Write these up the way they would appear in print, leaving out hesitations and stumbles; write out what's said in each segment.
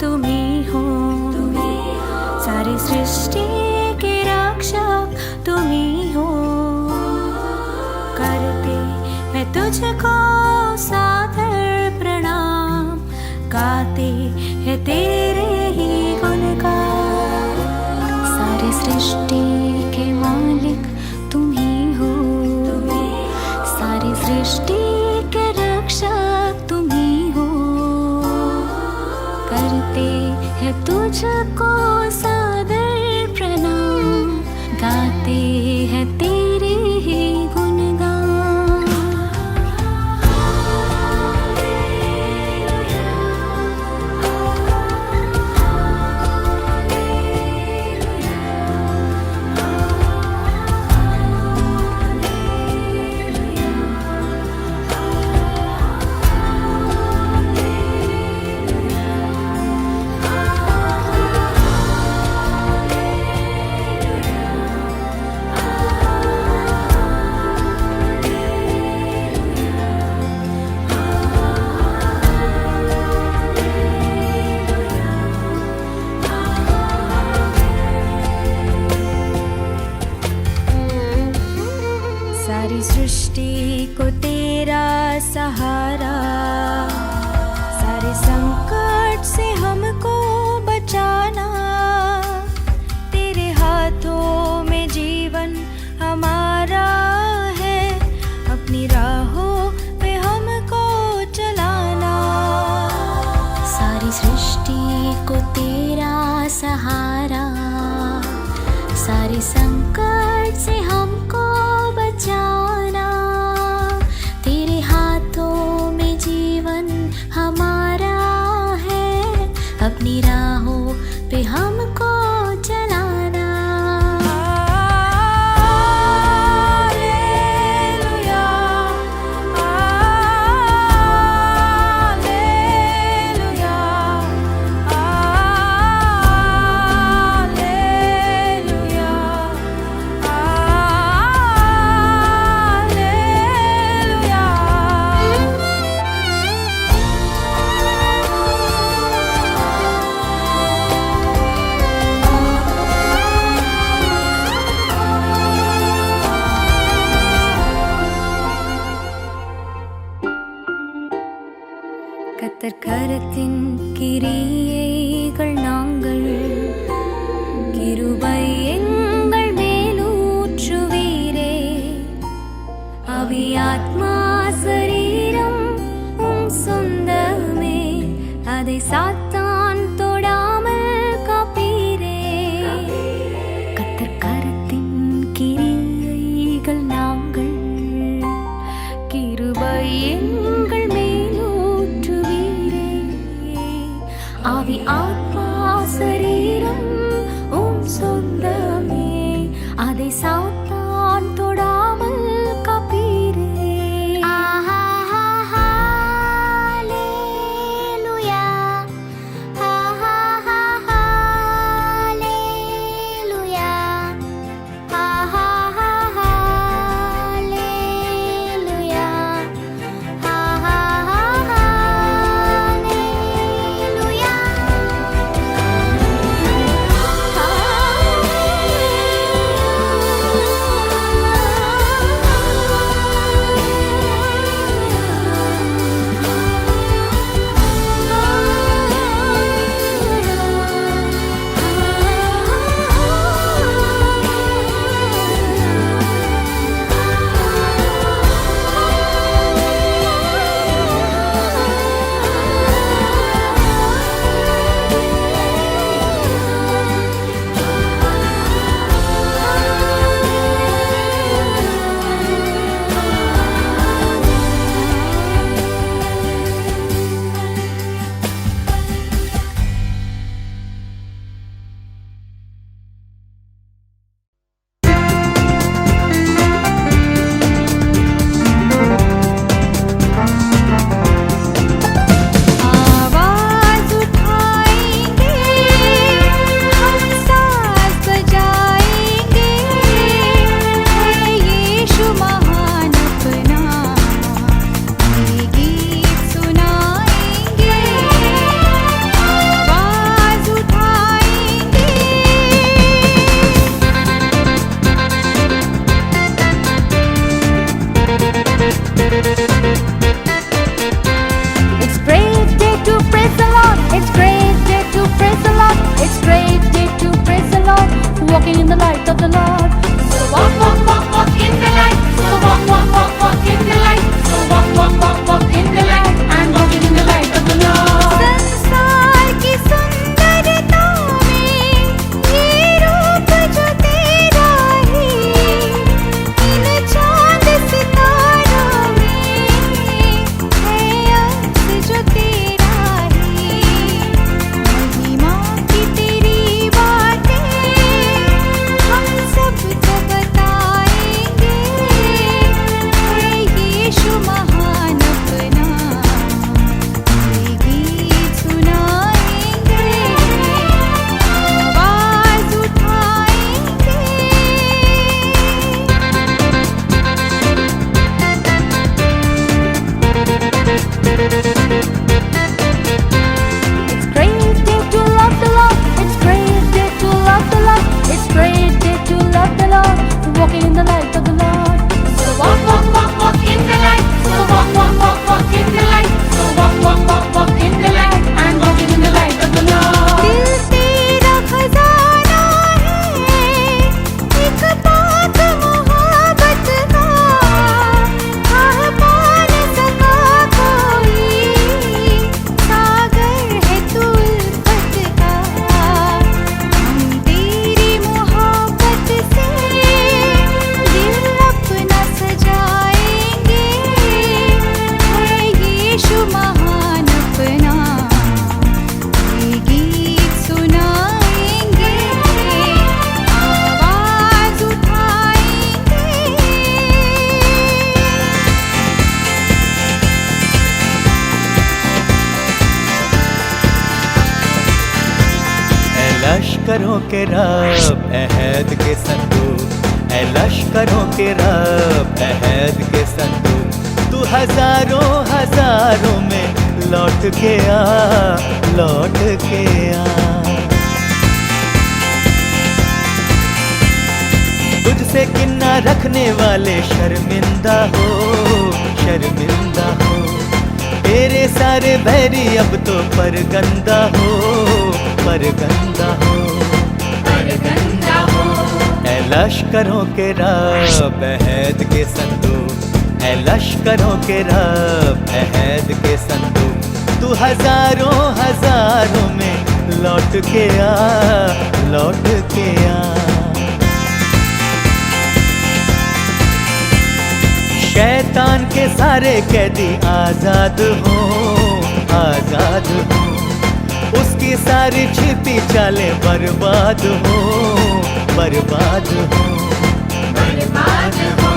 तुम ही हो। सारी सृष्टि के रक्षक तुम ही हो। करते हैं तुझको सादर प्रणाम, गाते हैं तेरे ही गुणगान। सारी सृष्टि के मालिक तुम ही हो। सारी सृष्टि के रक्षक तुम ही हो। करते हैं तुझको सादर प्रणाम, गाते हैं तेरे ही गुणगान। सारी सृष्टि को तेरा सहारा, सारे संकट से हमको बचाना। तेरे हाथों में जीवन हमारा है, अपनी राहों पे हमको चलाना। सारी सृष्टि को तेरा सहारा, सारे संकट से हमको बचाना। तेरे हाथों में जीवन हमारा है, अपनी राहों पे हमको चलाना। लश्करों के रब अहद के संदूक, ऐ लश्करों के रब अहद के संदूक, तू हजारों हजारों में लौट के आ, लौट के आ। तुझसे किन्ना रखने वाले शर्मिंदा हो, शर्मिंदा हो। तेरे सारे बैरी अब तो परगंदा हो, परगंदा हो, परगंदा हो। ऐ लश्करों के रब अहद के संदूक, ऐ लश्करों के रब अहद के संदूक, तू हजारों हजारों में लौट के आ, लौट के आ। शैतान के सारे कैदी आजाद हो, आजाद हो। उसकी सारी छिपी चालें बर्बाद हो, बर्बाद हो, बर्बाद हो।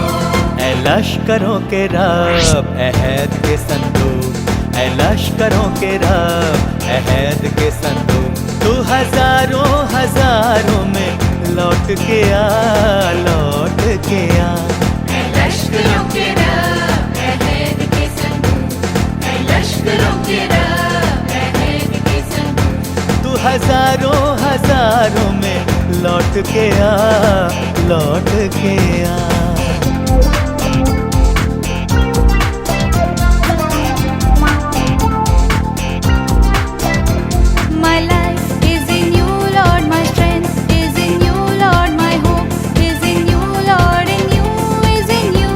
ऐ लश्करों के रब अहद के संदूक, ऐ लश्करों के रब अहद के संदूक, तू हजारों हजारों में लौट के आ, लौट के आ। लश्करों के रब अहद के संदूक, ऐ लश्करों के रब अहद के संदूक, तू हजारों हजारों में लौट के आ, लौट के आ। My life is in you, Lord, my strength is in you, Lord, my hope is in you, Lord, in you is in you.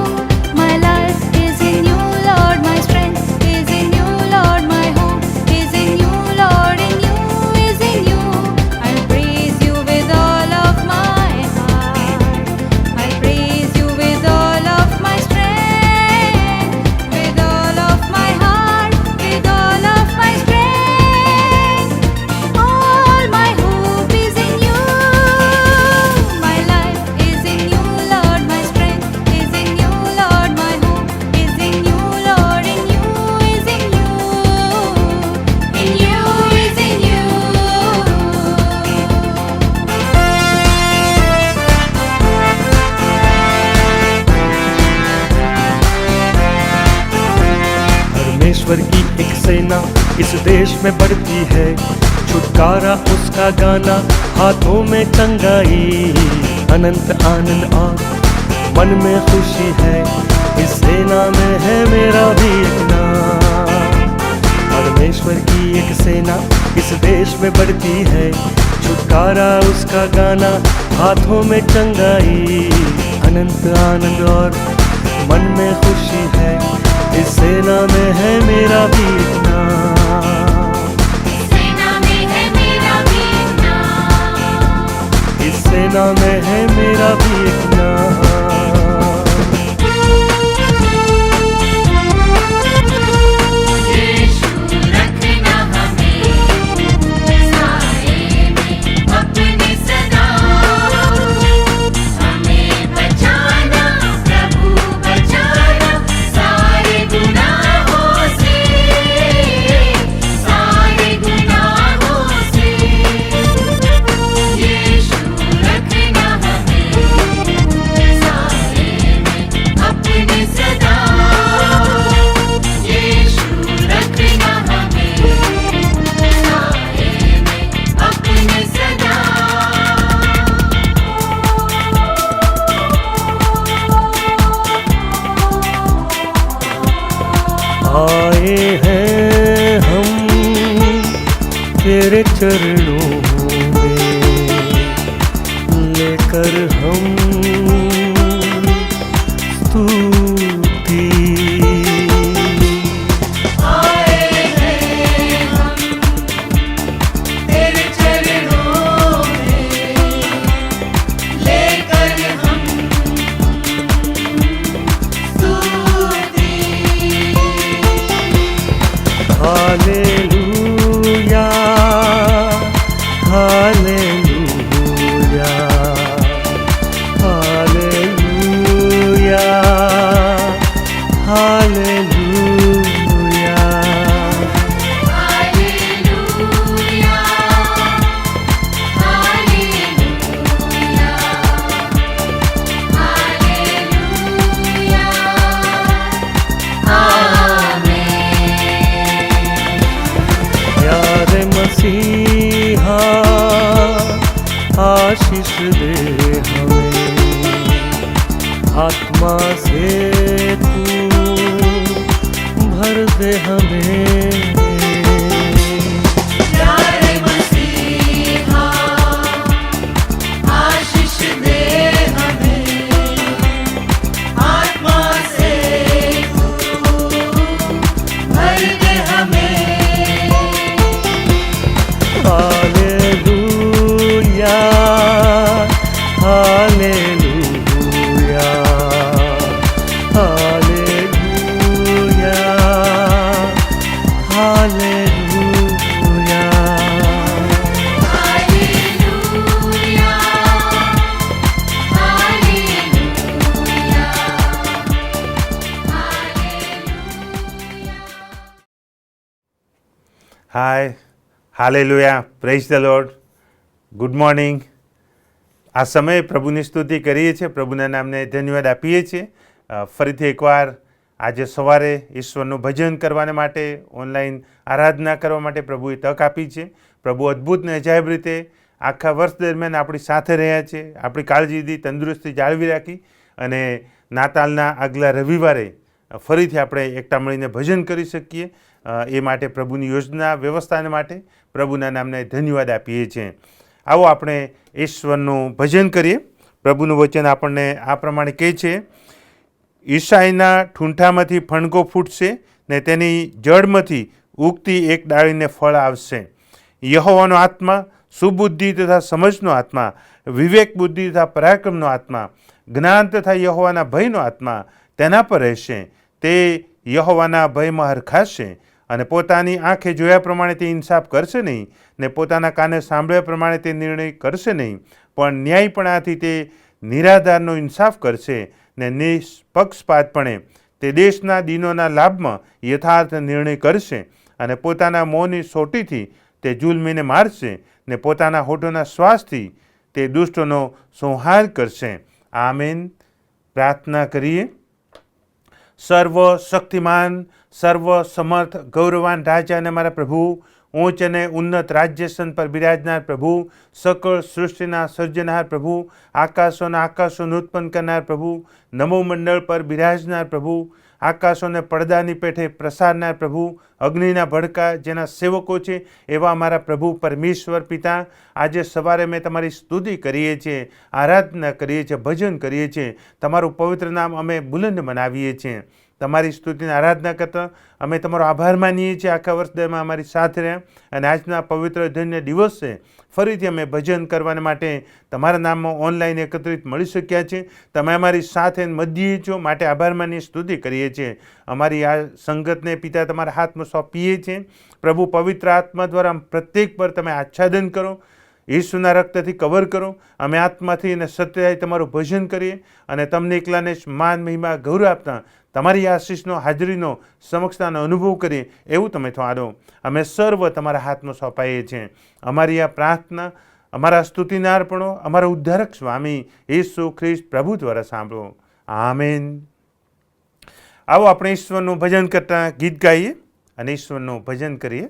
My life is in you, Lord, my strength is in you, Lord, my hope is in you, Lord, in you is in you. I'll praise you with all of my heart, I'll praise you with all of my strength, with all of my heart, with all of my strength. All my hope is in you. My life is in you, Lord. My strength is in you, Lord. My hope is in you, Lord. In you is in you. In you is in you. परमेश्वर की एक सेना इस देश में बढ़ती है, छुटकारा उसका गाना, हाथों में चंगाई, अनंत आनंद और मन में खुशी है। इस सेना में है मेरा भी एक नाम। परमेश्वर की एक सेना इस देश में बढ़ती है, छुटकारा उसका गाना, हाथों में चंगाई, अनंत आनंद और मन में खुशी है। इस सेना में है मेरा भी एक नाम, सेना में है मेरा भी एक नाम, इस सेना में है मेरा भी एक नाम। यीशु रखना हमें साए में अपने सदा, हमें बचाना प्रभु बचाना सारे गुनाहों से, सारे गुनाहों से। यीशु रखना हमें साए में अपने सदा, यीशु रखना हमें साए में अपने सदा। आए हैं हम तेरे चरणों में, लेकर हम स्तुति। आए हैं हम तेरे चरणों में, लेकर हम स्तुति। Hallelujah, hallelujah, hallelujah. हमें, आत्मा से तू भर दे हमें। प्यारे मसीहा आशीष दे हमें, आत्मा से तू भर दे हमें। Hallelujah, hallelujah, hallelujah, hallelujah. Hallelujah, hallelujah, hallelujah. Hi, hallelujah, praise the lord, good morning. આ સમયે પ્રભુની સ્તુતિ કરીએ છીએ, પ્રભુના નામને ધન્યવાદ આપીએ છીએ. ફરીથી એકવાર આજે સવારે ઈશ્વરનું ભજન કરવાને માટે, ઓનલાઈન આરાધના કરવા માટે પ્રભુએ તક આપી છે. પ્રભુ અદ્ભુત ને અજાયબ રીતે આખા વર્ષ દરમિયાન આપણી સાથે રહ્યા છે, આપણી કાળજી લીધી, તંદુરસ્તી જાળવી રાખી અને નાતાલના આગલા રવિવારે ફરીથી આપણે એકઠા મળીને ભજન કરી શકીએ. એ માટે પ્રભુની યોજના વ્યવસ્થાને માટે પ્રભુના નામને ધન્યવાદ આપીએ છીએ. આવો આપણે ઈશ્વરનું ભજન કરીએ. પ્રભુનું વચન આપણને આ પ્રમાણે કહે છે, ઈશાઈના ઠૂંઠામાંથી ફણગો ફૂટશે ને તેની જળમાંથી ઉગતી એક ડાળીને ફળ આવશે. યહોવાનો આત્મા, સુબુદ્ધિ તથા સમજનો આત્મા, વિવેક બુદ્ધિ તથા પરાક્રમનો આત્મા, જ્ઞાન તથા યહોવાના ભયનો આત્મા તેના પર રહેશે. તે યહોવાના ભયમાં હરખાશે અને પોતાની આંખે જોયા પ્રમાણે તે ઇન્સાફ કરશે નહીં ને પોતાના કાને સાંભળ્યા પ્રમાણે તે નિર્ણય કરશે નહીં, પણ ન્યાયપણાથી તે નિરાધારનો ઇન્સાફ કરશે ને નિષ્પક્ષપાતપણે તે દેશના દીનોના લાભમાં યથાર્થ નિર્ણય કરશે અને પોતાના મોંની સોટીથી તે જુલ્મીને મારશે ને પોતાના હોઠોના શ્વાસથી તે દુષ્ટોનો સંહાર કરશે. આમેન. પ્રાર્થના કરીએ. સર્વ શક્તિમાન, સર્વ સમર્થ, ગૌરવાન રાજા અને મારા પ્રભુ, ઊંચ અને ઉન્નત રાજ્યસન પર બિરાજનાર પ્રભુ, સકળ સૃષ્ટિના સર્જનહાર પ્રભુ, આકાશોના આકાશોને ઉત્પન્ન કરનાર પ્રભુ, નમો મંડળ પર બિરાજનાર પ્રભુ, આકાશોને પડદાની પેઠે પ્રસારનાર પ્રભુ, અગ્નિના ભડકા જેના સેવકો છે એવા અમારા પ્રભુ પરમેશ્વર પિતા, આજે સવારે મેં તમારી સ્તુતિ કરીએ છીએ, આરાધના કરીએ છીએ, ભજન કરીએ છીએ. તમારું પવિત્ર નામ અમે બુલંદ બનાવીએ છીએ. તમારી સ્તુતિની આરાધના કરતાં અમે તમારો આભાર માનીએ છીએ. આખા વર્ષ દરમિયાન અમારી સાથે રહ્યા અને આજના પવિત્ર ધન્ય દિવસે ફરીથી અમે ભજન કરવાને માટે તમારા નામમાં ઓનલાઈન એકત્રિત મળી શક્યા છે. તમે અમારી સાથે મધ્યે છો, માટે આભાર માની સ્તુતિ કરીએ છીએ. અમારી આ સંગતને પિતા તમારા હાથમાં સોંપીએ છીએ. પ્રભુ પવિત્ર આત્મા દ્વારા પ્રત્યેક પર તમે આચ્છાદન કરો, ઈસુના રક્તથી કવર કરો. અમે આત્માથી અને સત્યથી તમારું ભજન કરીએ અને તમને એકલાને જ માન, મહિમા, ગૌરવ આપતા તમારી આશીષનો, હાજરીનો, સમક્ષતાનો અનુભવ કરીએ એવું તમે થવા દો. અમે સર્વ તમારા હાથમાં સોંપાઈએ છીએ. અમારી આ પ્રાર્થના, અમારા સ્તુતિના અર્પણો અમારા ઉદ્ધારક સ્વામી ઈસુ ખ્રિસ્ત પ્રભુ દ્વારા સાંભળો. આમેન. આવો આપણે ઈશ્વરનું ભજન કરતા ગીત ગાઈએ અને ઈશ્વરનું ભજન કરીએ.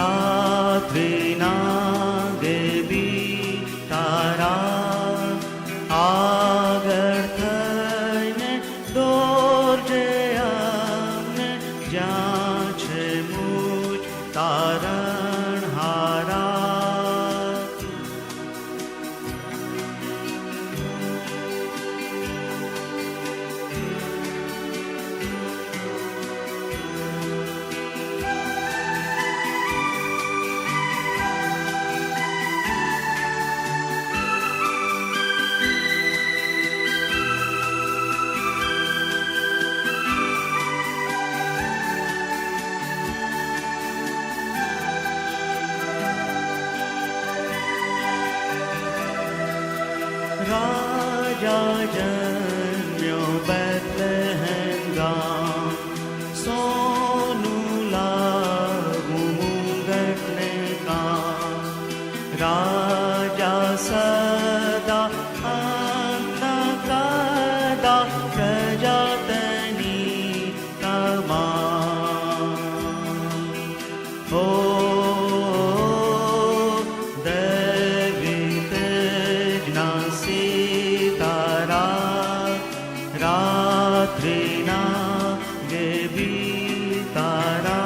रात्रि राजा जन्म्यो बैथलेहम गाम सोनू लागू मुंगटने काम राजा सदा अन्ना कदा प्रजातनी कमा हो देवी तेजना सीतारा रात्रिना देवी तारा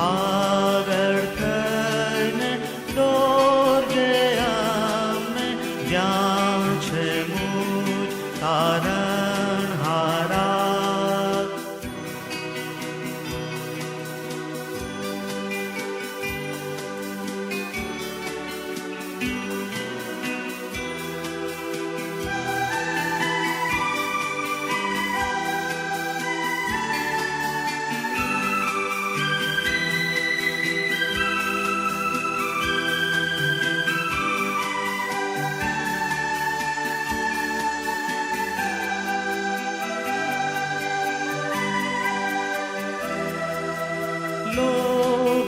આગળ થઈને દોરજે અમને જ્યાં છે મુજ તારણહારા લો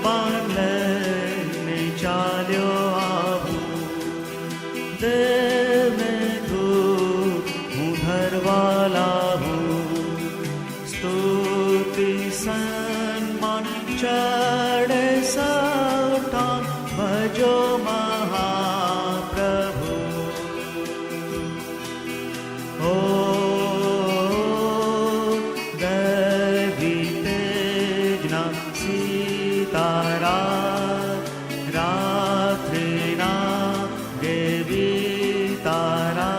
બાણ લઈને ચાલ્યો આવું દેવને દૂત હું ધરવા લાવું સ્તુતિ સન્માન ચડે સૌઠાન ભજો મહાપ્રભુ ઓ દેવી તેજના सीतारा रात्रिना देवी तारा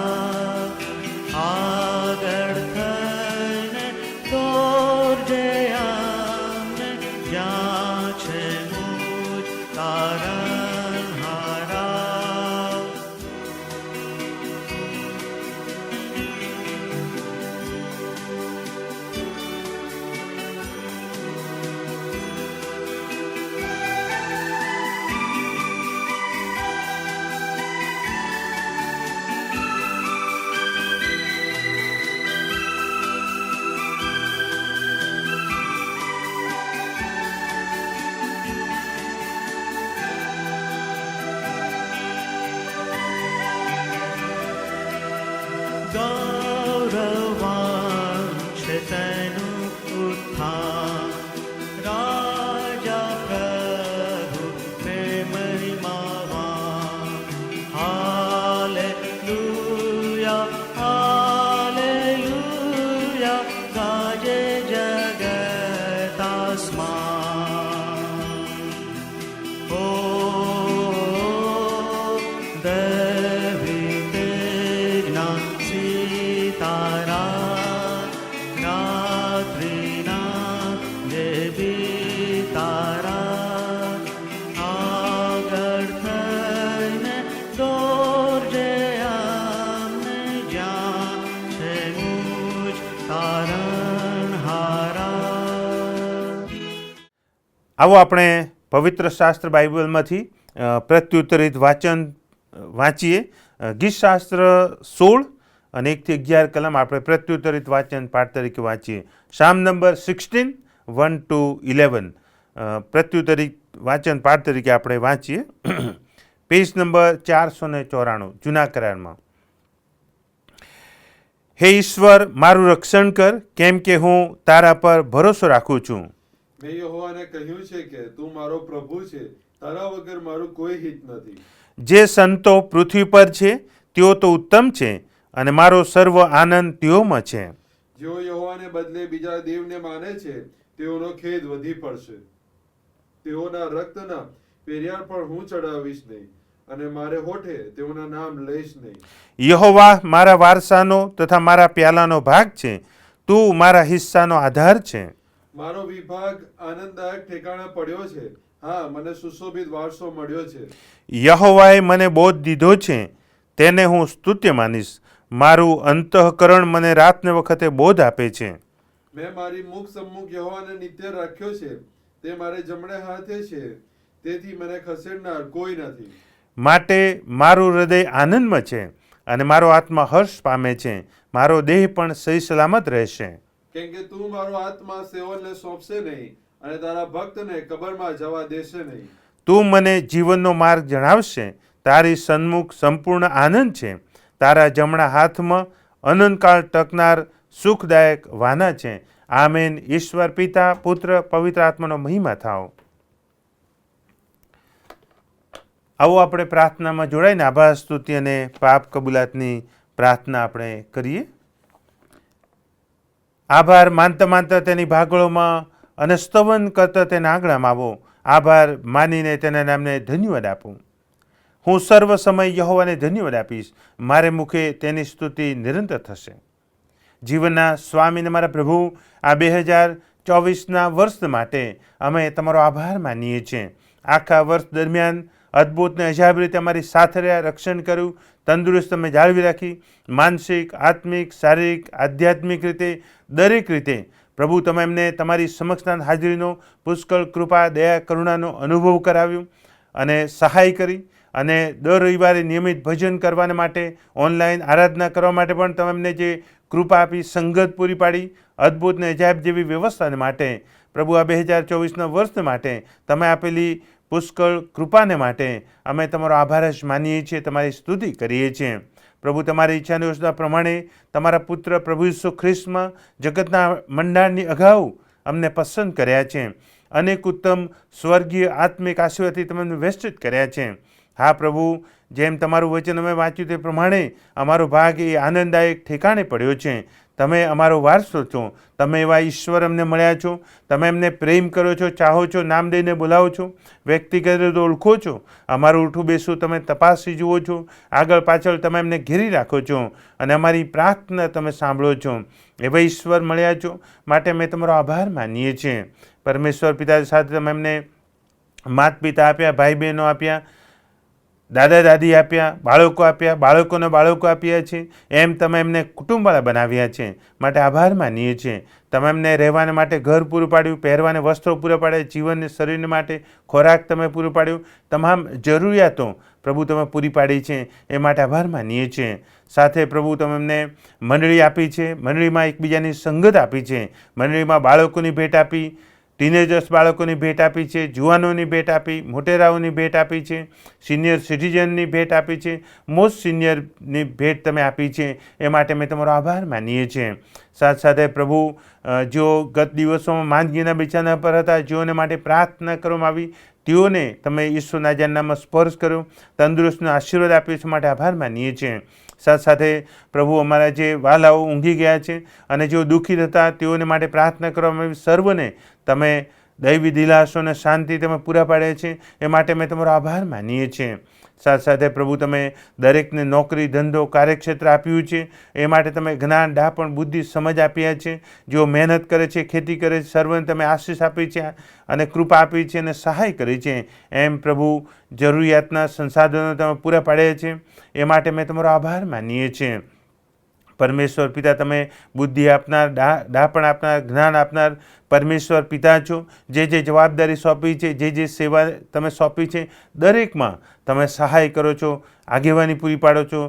આગળ થઈને દોરજે અમને જ્યાં છે મુજ તારણહારા ગૌરવાન છે તેનું ઉત્થાન રાજા પ્રભુ પ્રેમમાં હાલેલુયા હાલેલુયા ગાજે જગતાસ્માન ઓ દેવી તેજના सीतारा रात्रिना देवी तारा આગળ થઈને દોરજે અમને જ્યાં છે મુજ તારણહારા આવો આપણે પવિત્ર શાસ્ત્ર બાઇબલમાંથી પ્રત્યુત્તરિત વાંચન વાંચીએ. ગીતશાસ્ત્ર 16 અને 1 થી 11 કલમ આપણે પ્રત્યુત્તરિત વાંચન પાઠ તરીકે વાંચીએ. શામ નંબર 16 1 to 11 પ્રત્યુત્તરિત વાંચન પાઠ તરીકે આપણે વાંચીએ. પેજ નંબર 494 જૂના કરારમાં. હે ઈશ્વર, મારું રક્ષણ કર, કેમ કે હું તારા પર ભરોસો રાખું છું. મેં યહોવાને કહ્યું છે કે તું મારો પ્રભુ છે, તારા વગર મારું કોઈ હિત નથી. જે સંતો પૃથ્વી પર છે તેઓ તો ઉત્તમ છે, અને મારો સર્વ આનંદ તેઓમાં છે. જેઓ યહોવાને બદલે બીજા દેવને માને છે તેઓનો ખેદ વધી પડશે. તેઓના રક્તના પેરિયાર પર હું ચડાવીશ નહીં, અને મારે હોઠે તેઓના નામ લઈશ નહીં. યહોવા મારા વારસાનો તથા મારા પ્યાલાનો ભાગ છે, તું મારા હિસ્સાનો આધાર છે. મારો વિભાગ આનંદદાયક ઠેકાણે પડ્યો છે, હા, મને સુશોભિત વારસો મળ્યો છે. યહોવાએ મને બોધ દીધો છે, તેને હું સ્તુત્ય માનીશ. મારું અંતઃકરણ મને રાતને વખતે બોધ આપે છે. મેં મારી મુખ સમ્મુખ યહોવાને નિત્ય રાખ્યો છે, તે મારે જમણે હાથે છે, તેથી મને ખસેડનાર કોઈ નથી. માટે મારું હૃદય આનંદમાં છે, અને મારો આત્મા હર્ષ પામે છે, મારો દેહ પણ સહી સલામત રહેશે. કેમ કે તું મારો આત્મા સેવલને સોંપશે નહીં અને તારા ભક્તને કબરમાં જવા દેશે નહીં. તું મને જીવનનો માર્ગ જણાવશે, તારી સન્મુખ સંપૂર્ણ આનંદ છે, તારા જમણા હાથમાં અનંતકાળ ટકનાર સુખદાયક વાના છે. આમેન. ઈશ્વર પિતા, પુત્ર, પવિત્ર આત્માનો મહિમા થાવ. આવો આપણે પ્રાર્થનામાં જોડાઈને આભાર, સ્તુતિ અને પાપ કબૂલાતની પ્રાર્થના આપણે કરીએ. આભાર માનતા માનતા તેની ભાગળોમાં અને સ્તવન કરતા તેના આંગણામાં આવો. આભાર માનીને તેના નામને ધન્યવાદ આપું. હું સર્વ સમય યહોવાને ધન્યવાદ આપીશ, મારે મુખે તેની સ્તુતિ નિરંતર થશે. જીવનના સ્વામીને મારા પ્રભુ, આ 2024ના વર્ષ માટે અમે તમારો આભાર માનીએ છીએ. આખા વર્ષ દરમિયાન અદ્ભુત ને અજાયબ રીતે અમારી સાથે રહ્યા, રક્ષણ કર્યું, તંદુરસ્ત અમે જાળવી રાખી, માનસિક, આત્મિક, શારીરિક, આધ્યાત્મિક રીતે, દરેક રીતે પ્રભુ તમે એમને તમારી સમક્ષના હાજરીનો પુષ્કળ કૃપા, દયા, કરુણાનો અનુભવ કરાવ્યું અને સહાય કરી. અને દર રવિવારે નિયમિત ભજન કરવાને માટે, ઓનલાઈન આરાધના કરવા માટે પણ તમે એમને જે કૃપા આપી, સંગત પૂરી પાડી, અદ્ભુત ને અજાયબ જેવી વ્યવસ્થાને માટે પ્રભુ આ 2024ના વર્ષ માટે તમે આપેલી પુષ્કળ કૃપાને માટે અમે તમારો આભાર જ માનીએ છીએ, તમારી સ્તુતિ કરીએ છીએ. પ્રભુ તમારી ઈચ્છાની યોજના પ્રમાણે તમારા પુત્ર પ્રભુ ઈસુ ખ્રિસ્તમાં જગતના મંડાણની અગાઉ અમને પસંદ કર્યા છે. અનેક ઉત્તમ સ્વર્ગીય આત્મિક આશીર્વાદથી તમે અમને વેષ્ટિત કર્યા છે. હા પ્રભુ, જેમ તમારું વચન અમે વાંચ્યું તે પ્રમાણે અમારો ભાગ એ આનંદદાયક ઠેકાણે પડ્યો છે. તમે અમારો વારસો છો, તમે એવા ઈશ્વર અમને મળ્યા છો, તમે એમને પ્રેમ કરો છો, ચાહો છો, નામ દઈને બોલાવો છો, વ્યક્તિગત રીતે ઓળખો છો, અમારું ઉઠું બેસવું તમે તપાસી જુઓ છો, આગળ પાછળ તમે એમને ઘેરી રાખો છો અને અમારી પ્રાર્થના તમે સાંભળો છો. એવા ઈશ્વર મળ્યા છો માટે અમે તમારો આભાર માનીએ છીએ. પરમેશ્વર પિતા સાથે તમે એમને માતા પિતા આપ્યા, ભાઈ બહેનો આપ્યા, દાદા દાદી આપ્યા, બાળકો આપ્યા, બાળકોને બાળકો આપ્યા છે, એમ તમે એમને કુટુંબવાળા બનાવ્યા છે માટે આભાર માનીએ છીએ. તમે એમને રહેવાને માટે ઘર પૂરું પાડ્યું, પહેરવાને વસ્ત્રો પૂરા પાડ્યા, જીવનને શરીરને માટે ખોરાક તમે પૂરું પાડ્યું, તમામ જરૂરિયાતો પ્રભુ તમે પૂરી પાડી છે એ માટે આભાર માનીએ છીએ. સાથે પ્રભુ તમે એમને મંડળી આપી છે, મંડળીમાં એકબીજાની સંગત આપી છે, મંડળીમાં બાળકોની ભેટ આપી, ટીનેજર્સ બાળકોની ભેટ આપી છે, જુવાનોની ભેટ આપી, મોટેરાઓની ભેટ આપી છે, સિનિયર સિટીઝનની ભેટ આપી છે, મોસ્ટ સિનિયરની ભેટ તમે આપી છે એ માટે અમે તમારો આભાર માનીએ છીએ. સાથે સાથે પ્રભુ જેઓ ગત દિવસોમાં માંદગીના બિછાના પર હતા, જેઓને માટે પ્રાર્થના કરવામાં આવી, તેઓને તમે ઈશ્વરના નામમાં સ્પર્શ કર્યો, તંદુરસ્તનો આશીર્વાદ આપ્યો છે માટે આભાર માનીએ છીએ. સાથે સાથે પ્રભુ અમારા જે વાલાઓ ઊંઘી ગયા છે અને જેઓ દુઃખી હતા તેઓને માટે પ્રાર્થના કરવામાં આવી, સર્વને તમે દૈવી દિલાસો અને શાંતિ તમે પૂરા પાડ્યા છે એ માટે અમે તમારો આભાર માનીએ છીએ. સાથે સાથે પ્રભુ તમે દરેકને નોકરી, ધંધો, કાર્યક્ષેત્ર આપ્યું છે એ માટે તમે જ્ઞાન, ડાપણ, બુદ્ધિ, સમજ આપ્યા છે. જેઓ મહેનત કરે છે, ખેતી કરે છે, સર્વને તમે આશીષ આપી છે અને કૃપા આપી છે અને સહાય કરી છે. એમ પ્રભુ જરૂરિયાતના સંસાધનો તમે પૂરા પાડ્યા છે એ માટે મેં તમારો આભાર માનીએ છીએ. પરમેશ્વર પિતા તમે બુદ્ધિ આપનાર, ડાપણ આપનાર, જ્ઞાન આપનાર પરમેશ્વર પિતા છો. જે જવાબદારી સોંપી છે, જે સેવા તમે સોંપી છે, દરેકમાં તમે સહાય કરો છો, આગેવાની પૂરી પાડો છો.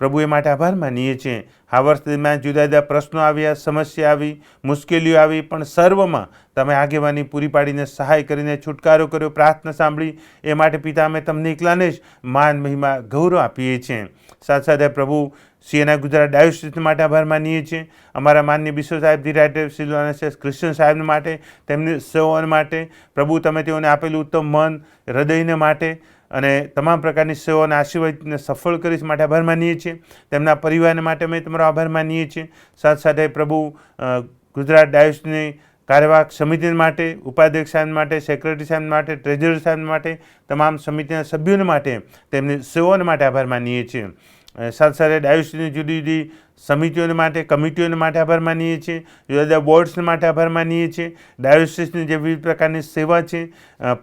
પ્રભુ એ માટે આભાર માનીએ છીએ. આ વર્ષ દરમિયાન જુદા જુદા પ્રશ્નો આવ્યા, સમસ્યા આવી, મુશ્કેલીઓ આવી, પણ સર્વમાં તમે આગેવાની પૂરી પાડીને સહાય કરીને છુટકારો કર્યો, પ્રાર્થના સાંભળી એ માટે પિતા અમે તમને એકલાને જ માન, મહિમા, ગૌરવ આપીએ છીએ. સાથે સાથે પ્રભુ સીએના ગુજરાત ડાયોસિસ માટે આભાર માનીએ છીએ. અમારા માનનીય બિશપ સાહેબ ધી રાઇટર સિલ્વાના ક્રિશ્ચન સાહેબને માટે, તેમની સેવાઓને માટે પ્રભુ તમે તેઓને આપેલું ઉત્તમ મન, હૃદયને માટે અને તમામ પ્રકારની સેવાઓને આશીર્વાદને સફળ કરીશ માટે આભાર માનીએ છીએ. તેમના પરિવારને માટે અમે તમારો આભાર માનીએ છીએ. સાથે સાથે પ્રભુ ગુજરાત ડાયોસિસની કાર્યવાહક સમિતિ માટે, ઉપાધ્યક્ષ સાહેબ માટે, સેક્રેટરી સાહેબ માટે, ટ્રેઝરર સાહેબ માટે, તમામ સમિતિના સભ્યોને માટે, તેમની સેવાઓને માટે આભાર માનીએ છીએ. સાથે સાથે ડાયોસિસની જુદી જુદી સમિતિઓને માટે, કમિટીઓને માટે આભાર માનીએ છીએ. જુદા જુદા બોર્ડ્સને માટે આભાર માનીએ છીએ. ડાયોસિસની જે વિવિધ પ્રકારની સેવા છે,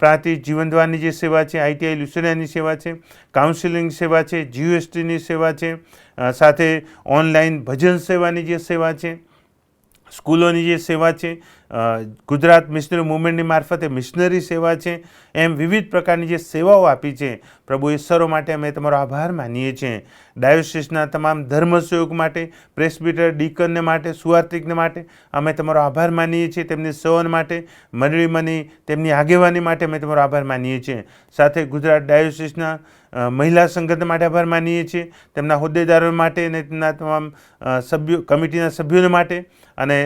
પ્રાંતિજ જીવનદ્વારની જે સેવા છે, આઈટીઆઈ લ્યુસેરિયાની સેવા છે, કાઉન્સિલિંગ સેવા છે, જીયુએસટીની સેવા છે, સાથે ઓનલાઈન ભજન સેવાની જે સેવા છે, સ્કૂલોની જે સેવા છે, ગુજરાત મિશનરી મુવમેન્ટની મારફતે મિશનરી સેવા છે, એમ વિવિધ પ્રકારની જે સેવાઓ આપી છે પ્રભુ ઈશ્વરો માટે અમે તમારો આભાર માનીએ છીએ. ડાયોસિસના તમામ ધર્મસેવક માટે, પ્રેસ્બિટર ડીકનને માટે, સુવાર્તિકને માટે અમે તમારો આભાર માનીએ છીએ. તેમની સેવન માટે, મંડળીમાંની તેમની આગેવાની માટે અમે તમારો આભાર માનીએ છીએ. સાથે ગુજરાત ડાયોસિસના મહિલા સંગઠન માટે આભાર માનીએ છીએ, તેમના હોદ્દેદારો માટે અને તેમના તમામ સભ્યો, કમિટીના સભ્યોને માટે અને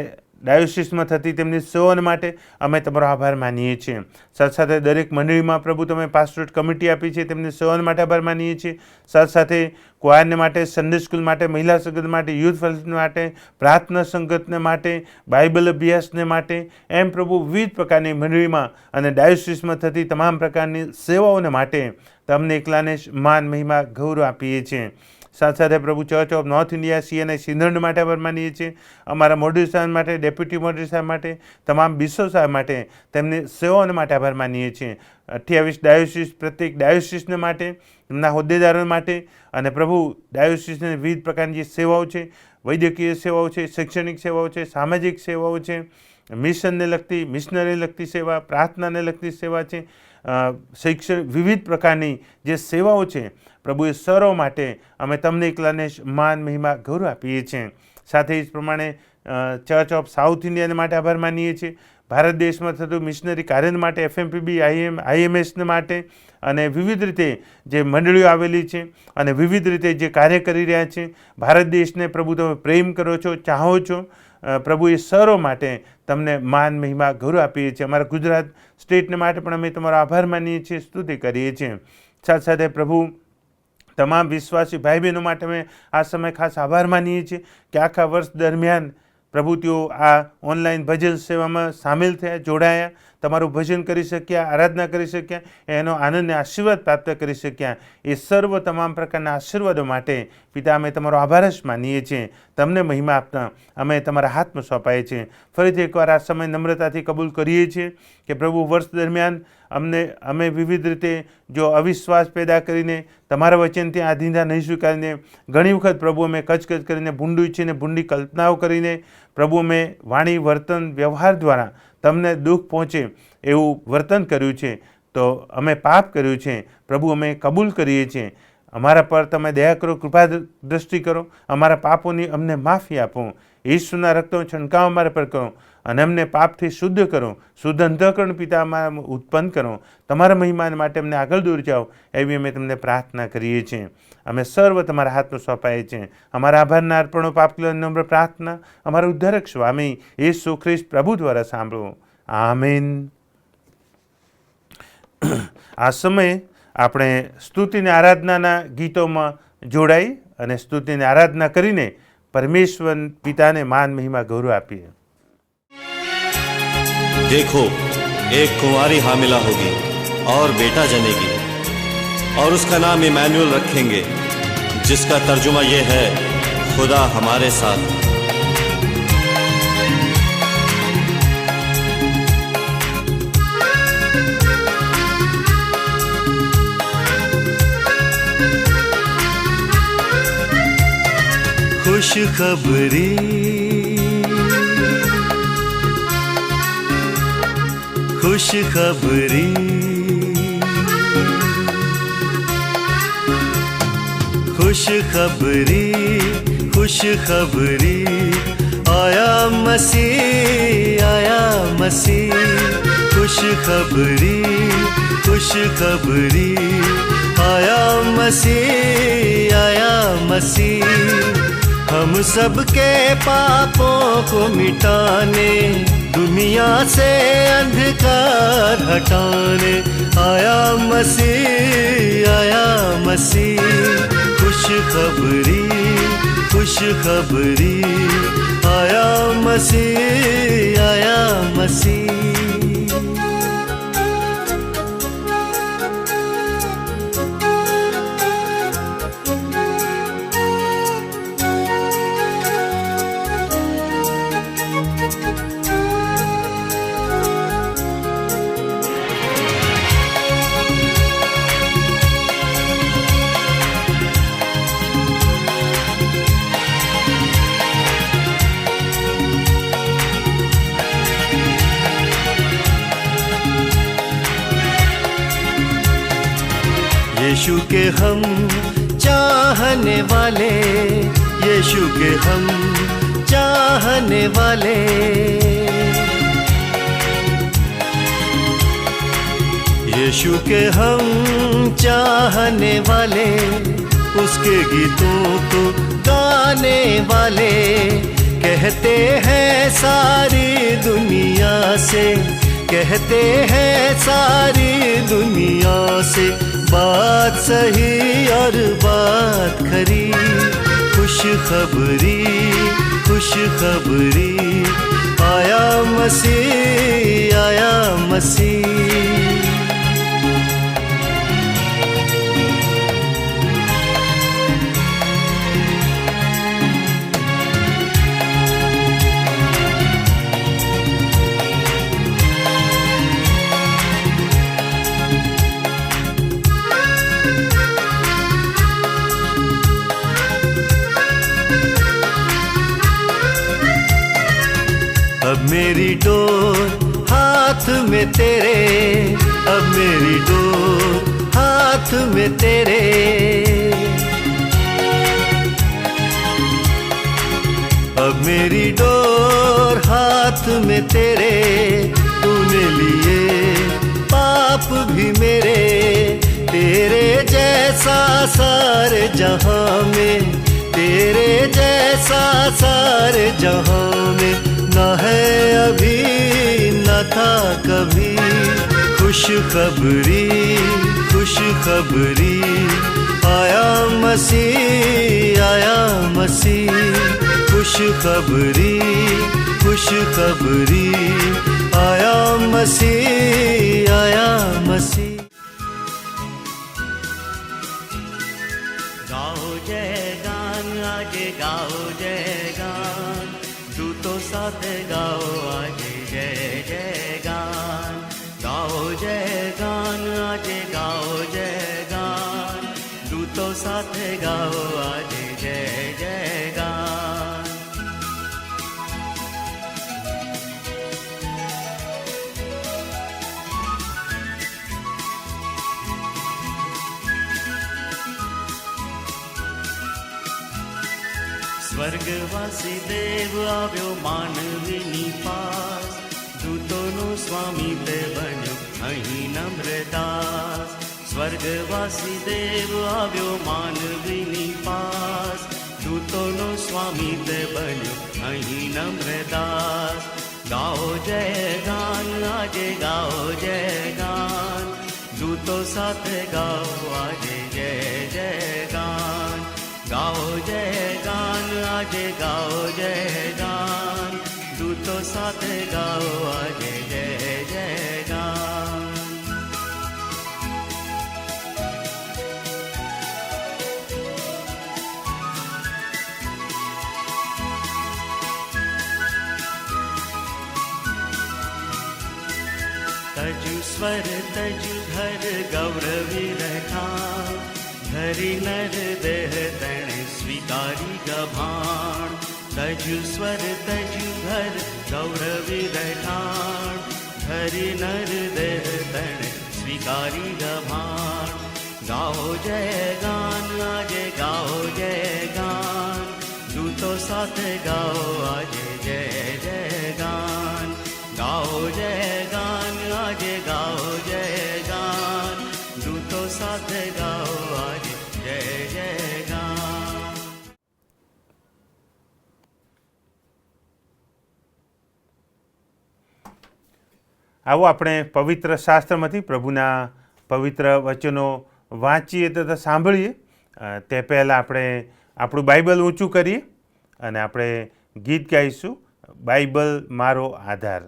ડાયોસિસમાં થતી તેમની સેવાઓ માટે અમે તમારો આભાર માનીએ છીએ. સાથે સાથે દરેક મંડળીમાં પ્રભુ તમે પાસ્ટોરેટ કમિટી આપી છે, તેમની સેવાઓ માટે આભાર માનીએ છીએ. સાથે સાથે ક્વાયરને માટે, સન્ડે સ્કૂલ માટે, મહિલા સંગઠન માટે, યુથ ફેલોશિપ માટે, પ્રાર્થના સંગઠન માટે, બાઇબલ અભ્યાસને માટે, એમ પ્રભુ વિવિધ પ્રકારની મંડળીમાં અને ડાયોસિસમાં થતી તમામ પ્રકારની સેવાઓને માટે તમને એકલાને માન, મહિમા, ગૌરવ આપીએ છીએ. સાથે સાથે પ્રભુ church of north India CNI સિંધણ માટે આભાર માનીએ છીએ. અમારા મોડ્યુલ સાહેબ માટે, ડેપ્યુટી મોડ્યુલ સાહેબ માટે, તમામ બિશપ સાહેબ માટે તેમની સેવાઓ માટે આભાર માનીએ છીએ. 28 ડાયોસિસ, પ્રત્યેક ડાયોસિસને માટે, તેમના હોદ્દેદારો માટે અને પ્રભુ ડાયોસિસની વિવિધ પ્રકારની જે સેવાઓ છે, વૈદ્યકીય સેવાઓ છે, શૈક્ષણિક સેવાઓ છે, સામાજિક સેવાઓ છે, મિશનને લગતી, મિશનરીને લગતી સેવા, પ્રાર્થનાને લગતી સેવા છે, શૈક્ષણિક વિવિધ પ્રકારની જે સેવાઓ છે પ્રભુ એ સરો માટે અમે તમને એકલાને માન, મહિમા, ગૌરવ આપીએ છીએ. સાથે જ પ્રમાણે ચર્ચ ઓફ સાઉથ ઇન્ડિયાને માટે આભાર માનીએ છીએ. ભારત દેશમાં થતું મિશનરી કાર્ય માટે, FMPB, IMSને માટે અને વિવિધ રીતે જે મંડળીઓ આવેલી છે અને વિવિધ રીતે જે કાર્ય કરી રહ્યા છે, ભારત દેશને પ્રભુ તમે પ્રેમ કરો છો, ચાહો છો, પ્રભુ એ સરો માટે તમને માન, મહિમા, ગૌરવ આપીએ છીએ. અમારા ગુજરાત સ્ટેટને માટે પણ અમે તમારો આભાર માનીએ છીએ, સ્તુતિ કરીએ છીએ. સાથે સાથે પ્રભુ તમામ વિશ્વાસી ભાઈ બહેનો માટે અમે આ સમય ખાસ આભાર માનીએ છીએ કે આખા વર્ષ દરમિયાન પ્રભુ તેઓ આ ઓનલાઈન ભજન સેવામાં સામેલ થયા, જોડાયા, તમારું ભજન કરી શક્યા, આરાધના કરી શક્યા, એનો આનંદને આશીર્વાદ પ્રાપ્ત કરી શક્યા. એ સર્વ તમામ પ્રકારના આશીર્વાદો માટે પિતા અમે તમારો આભાર જ માનીએ છીએ. તમને મહિમા આપતા અમે તમારા હાથમાં સોંપાઈએ છીએ. ફરીથી એકવાર આ સમય નમ્રતાથી કબૂલ કરીએ છીએ કે પ્રભુ વર્ષ દરમિયાન અમે વિવિધ રીતે જો અવિશ્વાસ પેદા કરીને, તમારા વચનથી આધીનતા નહીં સ્વીકારીને, ઘણી વખત પ્રભુ અમે કચકચ કરીને, ભૂંડું ઈચ્છીને, ભૂંડી કલ્પનાઓ કરીને પ્રભુ અમે વાણી, વર્તન, વ્યવહાર દ્વારા તમને દુઃખ પહોંચે એવું વર્તન કર્યું છે, તો અમે પાપ કર્યું છે. પ્રભુ અમે કબૂલ કરીએ છીએ. અમારા પર તમે દયા કરો, કૃપા દ્રષ્ટિ કરો, અમારા પાપોની અમને માફી આપો. ઈસુના રક્તનો છંટકાવ અમારા પર કરો અને અમને પાપથી શુદ્ધ કરો. શુદ્ધ અંતઃકરણ પિતા અમારા ઉત્પન્ન કરો. તમારા મહિમા માટે અમને આગળ દૂર જાઓ એવી અમે તમને પ્રાર્થના કરીએ છીએ. અમે સર્વ તમારા હાથમાં સોંપાઈએ છીએ. અમારા આભારના અર્પણો, પાપ નમ્ર પ્રાર્થના અમારા ઉદ્ધારક સ્વામી યેસુ ખ્રિસ્ત પ્રભુ દ્વારા સાંભળો. આમીન. આ સમયે આપણે સ્તુતિને આરાધનાના ગીતોમાં જોડાઈ અને સ્તુતિને આરાધના કરીને परमेश्वर पिता ने मान, महिमा, गौरव आपिए. देखो, एक कुंवारी हामिला होगी और बेटा जनेगी और उसका नाम इमैनुअल रखेंगे, जिसका तर्जुमा ये है, खुदा हमारे साथ. खुशखबरी आया मसीह, आया मसीह. खुशखबरी आया मसीह, आया मसीह. हम सबके पापों को मिटाने, दुनिया से अंधकार हटाने आया मसीह, आया मसीह. खुशखबरी आया मसीह, आया मसीह. यीशु के हम चाहने वाले, यीशु के हम चाहने वाले। यीशु के हम चाहने वाले, उसके गीतों को गाने वाले। कहते हैं सारी दुनिया से, कहते हैं सारी दुनिया से, बात सही और बात खरी। खुशखबरी खुशखबरी, आया मसीह आया मसीह। अब मेरी डोर हाथ में तेरे, अब मेरी डोर हाथ में तेरे। अब मेरी डोर हाथ में तेरे, तूने लिए पाप भी मेरे। तेरे जैसा सारे जहां में, तेरे जैसा सारे जहां में न है अभी न था कभी। खुशखबरी खुशखबरी, आया मसीह आया मसीह। खुशखबरी खुशखबरी, आया मसीह आया मसीह। गाओ जय गान आज गाओ जय गान, दूतों साथ गाओ आज जय जय गान। गाओ जय गान आज गाओ जय गान, दूतों साथ गाओ आज जय जय गान। સ્વર્ગવાસી દેવ આવ્યો માનવીની પાસ, દૂતોનું સ્વામી તે બન્યો અહીં નમ્રદાસ। સ્વર્ગવાસી દેવ આવ્યો માનવીની પાસ, દૂતોનો સ્વામી તે બન્યો અહીં નમ્રદાસ। ગાઓ જય ગાન આજે ગાઓ જય ગાન, દૂતો સાથે ગાઓ આજે જય જય ગાન। गाओ जय गान આજે ગાઓ જય ગાન, દૂતો સાથે ગાઓ આજે જય જય ગાન। तजु स्वर तजु घर गौरवी रठान, धरी नर देह तण स्वीकारी गभाण। तजु स्वर तजु घर गौरवी रठान, धरी नर देह तण स्वीकारी गभाण। गाओ जय गान આજે ગાઓ જય ગાન, દૂતો સાથે ગાઓ આજે જય જય ગાન। गाओ जय गान આજે ગાઓ જય ગાન, દૂતો સાથે ગાઓ આજે જય જય ગાન। આવો આપણે પવિત્ર શાસ્ત્રમાંથી પ્રભુના પવિત્ર વચનો વાંચીએ તથા સાંભળીએ। તે પહેલાં આપણે આપણું બાઇબલ ઊંચું કરીએ અને આપણે ગીત ગાઈશું, બાઇબલ મારો આધાર।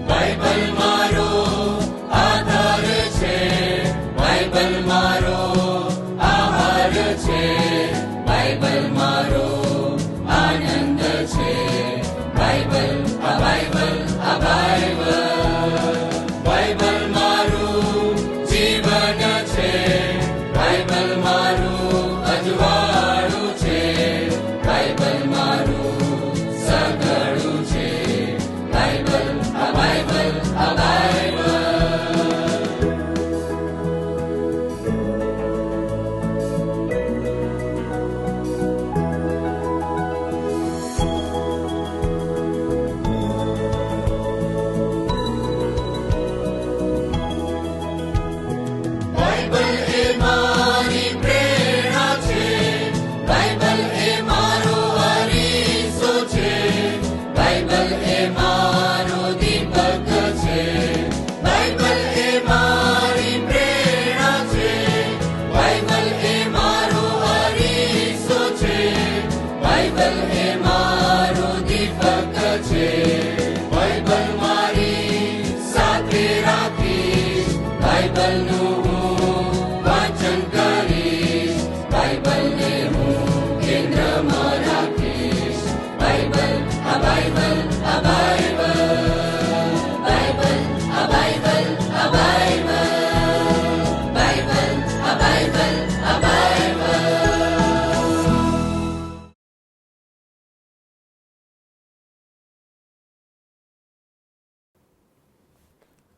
બાઇબલ મારો આધાર છે, બાઇબલ મારો આહાર છે, બાઇબલ મારો આનંદ છે, બાઇબલ આ બાઇબલ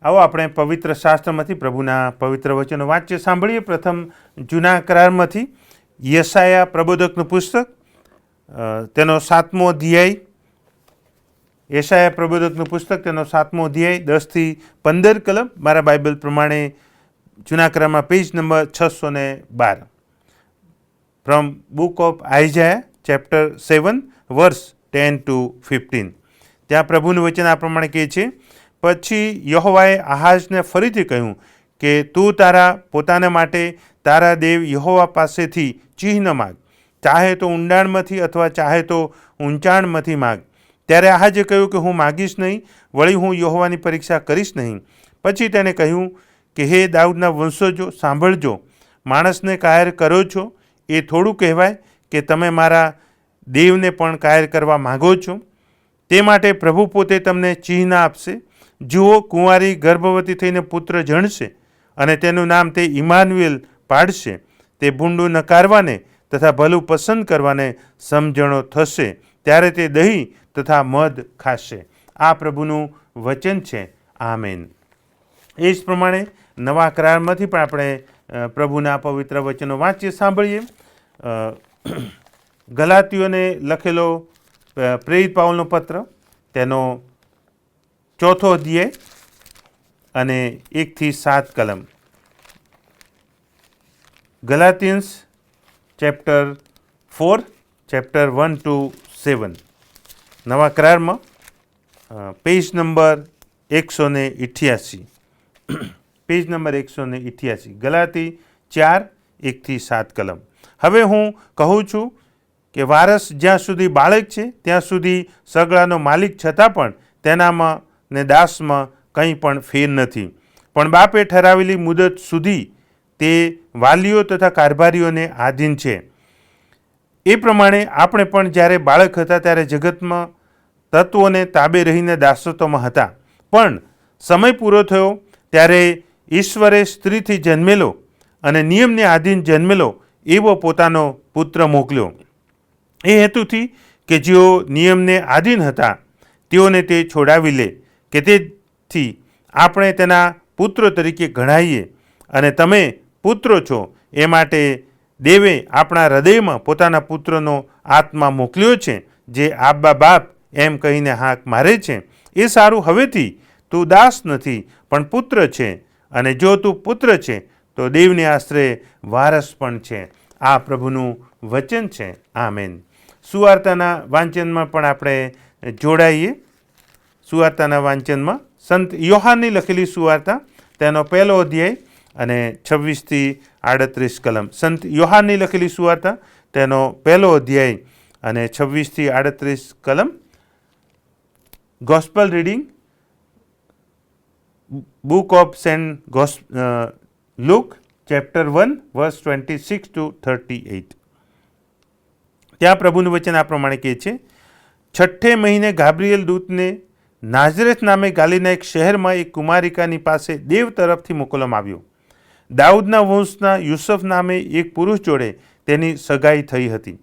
આવો આપણે પવિત્ર શાસ્ત્રમાંથી પ્રભુના પવિત્ર વચનો વાંચીએ, સાંભળીએ. પ્રથમ જૂના કરારમાંથી યશાયા પ્રબોધકનું પુસ્તક, તેનો 7મો અધ્યાય. યશાયા પ્રબોધકનું પુસ્તક, તેનો 7મો અધ્યાય 10 થી 15 કલમ. મારા બાઇબલ પ્રમાણે જૂના કરારમાં page number 612. From book of Isaiah chapter 7 verse 10 to 15. ત્યાં પ્રભુનું વચન આ પ્રમાણે કહે છે, પછી યહોવાએ આહાજને ફરીથી કહ્યું કે તું તારા પોતાના માટે તારા દેવ યહોવા પાસેથી ચિહ્ન માગ, ચાહે તો ઊંડાણમાંથી અથવા ચાહે તો ઊંચાણમાંથી માગ. ત્યારે આહાજે કહ્યું કે હું માગીશ નહીં, વળી હું યહોવાની પરીક્ષા કરીશ નહીં. પછી તેને કહ્યું કે હે દાઉદના વંશજો, સાંભળજો, માણસને કાયર કરો છો એ થોડું કહેવાય કે તમે મારા દેવને પણ કાયર કરવા માગો છો? તે માટે પ્રભુ પોતે તમને ચિહ્ન આપશે. જુઓ, કુંવારી ગર્ભવતી થઈને પુત્ર જણશે અને તેનું નામ તે ઇમાનુએલ પાડશે. તે ભૂંડું નકારવાને તથા ભલું પસંદ કરવાને સમજણો થશે. ત્યારે તે દહીં તથા મધ ખાશે. આ પ્રભુનું વચન છે. આમેન. એ જ પ્રમાણે નવા કરારમાંથી પણ આપણે પ્રભુના પવિત્ર વચનો વાંચીએ, સાંભળીએ. ગલાતીઓને લખેલો પ્રેરિત પાઉલનો પત્ર, તેનો 4થો અધ્યાય અને 1 થી 7 કલમ. ગલાતિયન્સ ચેપ્ટર 4 ચેપ્ટર 1 to 7. નવા કરારમાં પેજ નંબર 188. Page number 188. ગલાતી 4 1 થી 7 કલમ. હવે હું કહું છું કે વારસ જ્યાં સુધી બાળક છે ત્યાં સુધી સગડાનો માલિક, છતાં પણ તેનામાં ને દાસમાં કંઈ પણ ફેર નથી. પણ બાપે ઠરાવેલી મુદત સુધી તે વાલીઓ તથા કારભારીઓને આધીન છે. એ પ્રમાણે આપણે પણ જ્યારે બાળક હતા ત્યારે જગતમાં તત્વોને તાબે રહીને દાસત્વમાં હતા. પણ સમય પૂરો થયો ત્યારે ઈશ્વરે સ્ત્રીથી જન્મેલો અને નિયમને આધીન જન્મેલો એવો પોતાનો પુત્ર મોકલ્યો, એ હેતુથી કે જેઓ નિયમને આધીન હતા તેઓને તે છોડાવી લે, કે તેથી આપણે તેના પુત્રો તરીકે ગણાઈએ. અને તમે પુત્રો છો, એ માટે દેવે આપણા હૃદયમાં પોતાના પુત્રનો આત્મા મોકલ્યો છે, જે આબ્બા બાપ એમ કહીને હાક મારે છે. એ સારું, હવેથી તું દાસ નથી પણ પુત્ર છે, અને જો તું પુત્ર છે તો દેવને આશ્રય વારસ પણ છે. આ પ્રભુનું વચન છે. આમેન. સુવાર્તાના વાંચનમાં પણ આપણે જોડાઈએ. સુવાર્તાના વાંચનમાં સંત યોહાનની લખેલી સુવાર્તા, તેનો 1લો અધ્યાય અને 26 થી 38 કલમ. સંત યોહાનની લખેલી સુવાર્તા, તેનો 1લો અધ્યાય અને 26 થી 38 કલમ. Gospel reading, book of saint Luke chapter 1 verse 26 to 38. ત્યાં પ્રભુનું વચન આ પ્રમાણે કહે છે, 6 મહિને ગાબ્રિએલ દૂતને નાઝરેથ નામે ગાલીના એક શહેરમાં એક કુમારિકાની પાસે દેવ તરફથી મોકલવામાં આવ્યો. દાઉદના વંશના યુસુફ નામે એક પુરુષ જોડે તેની સગાઈ થઈ હતી.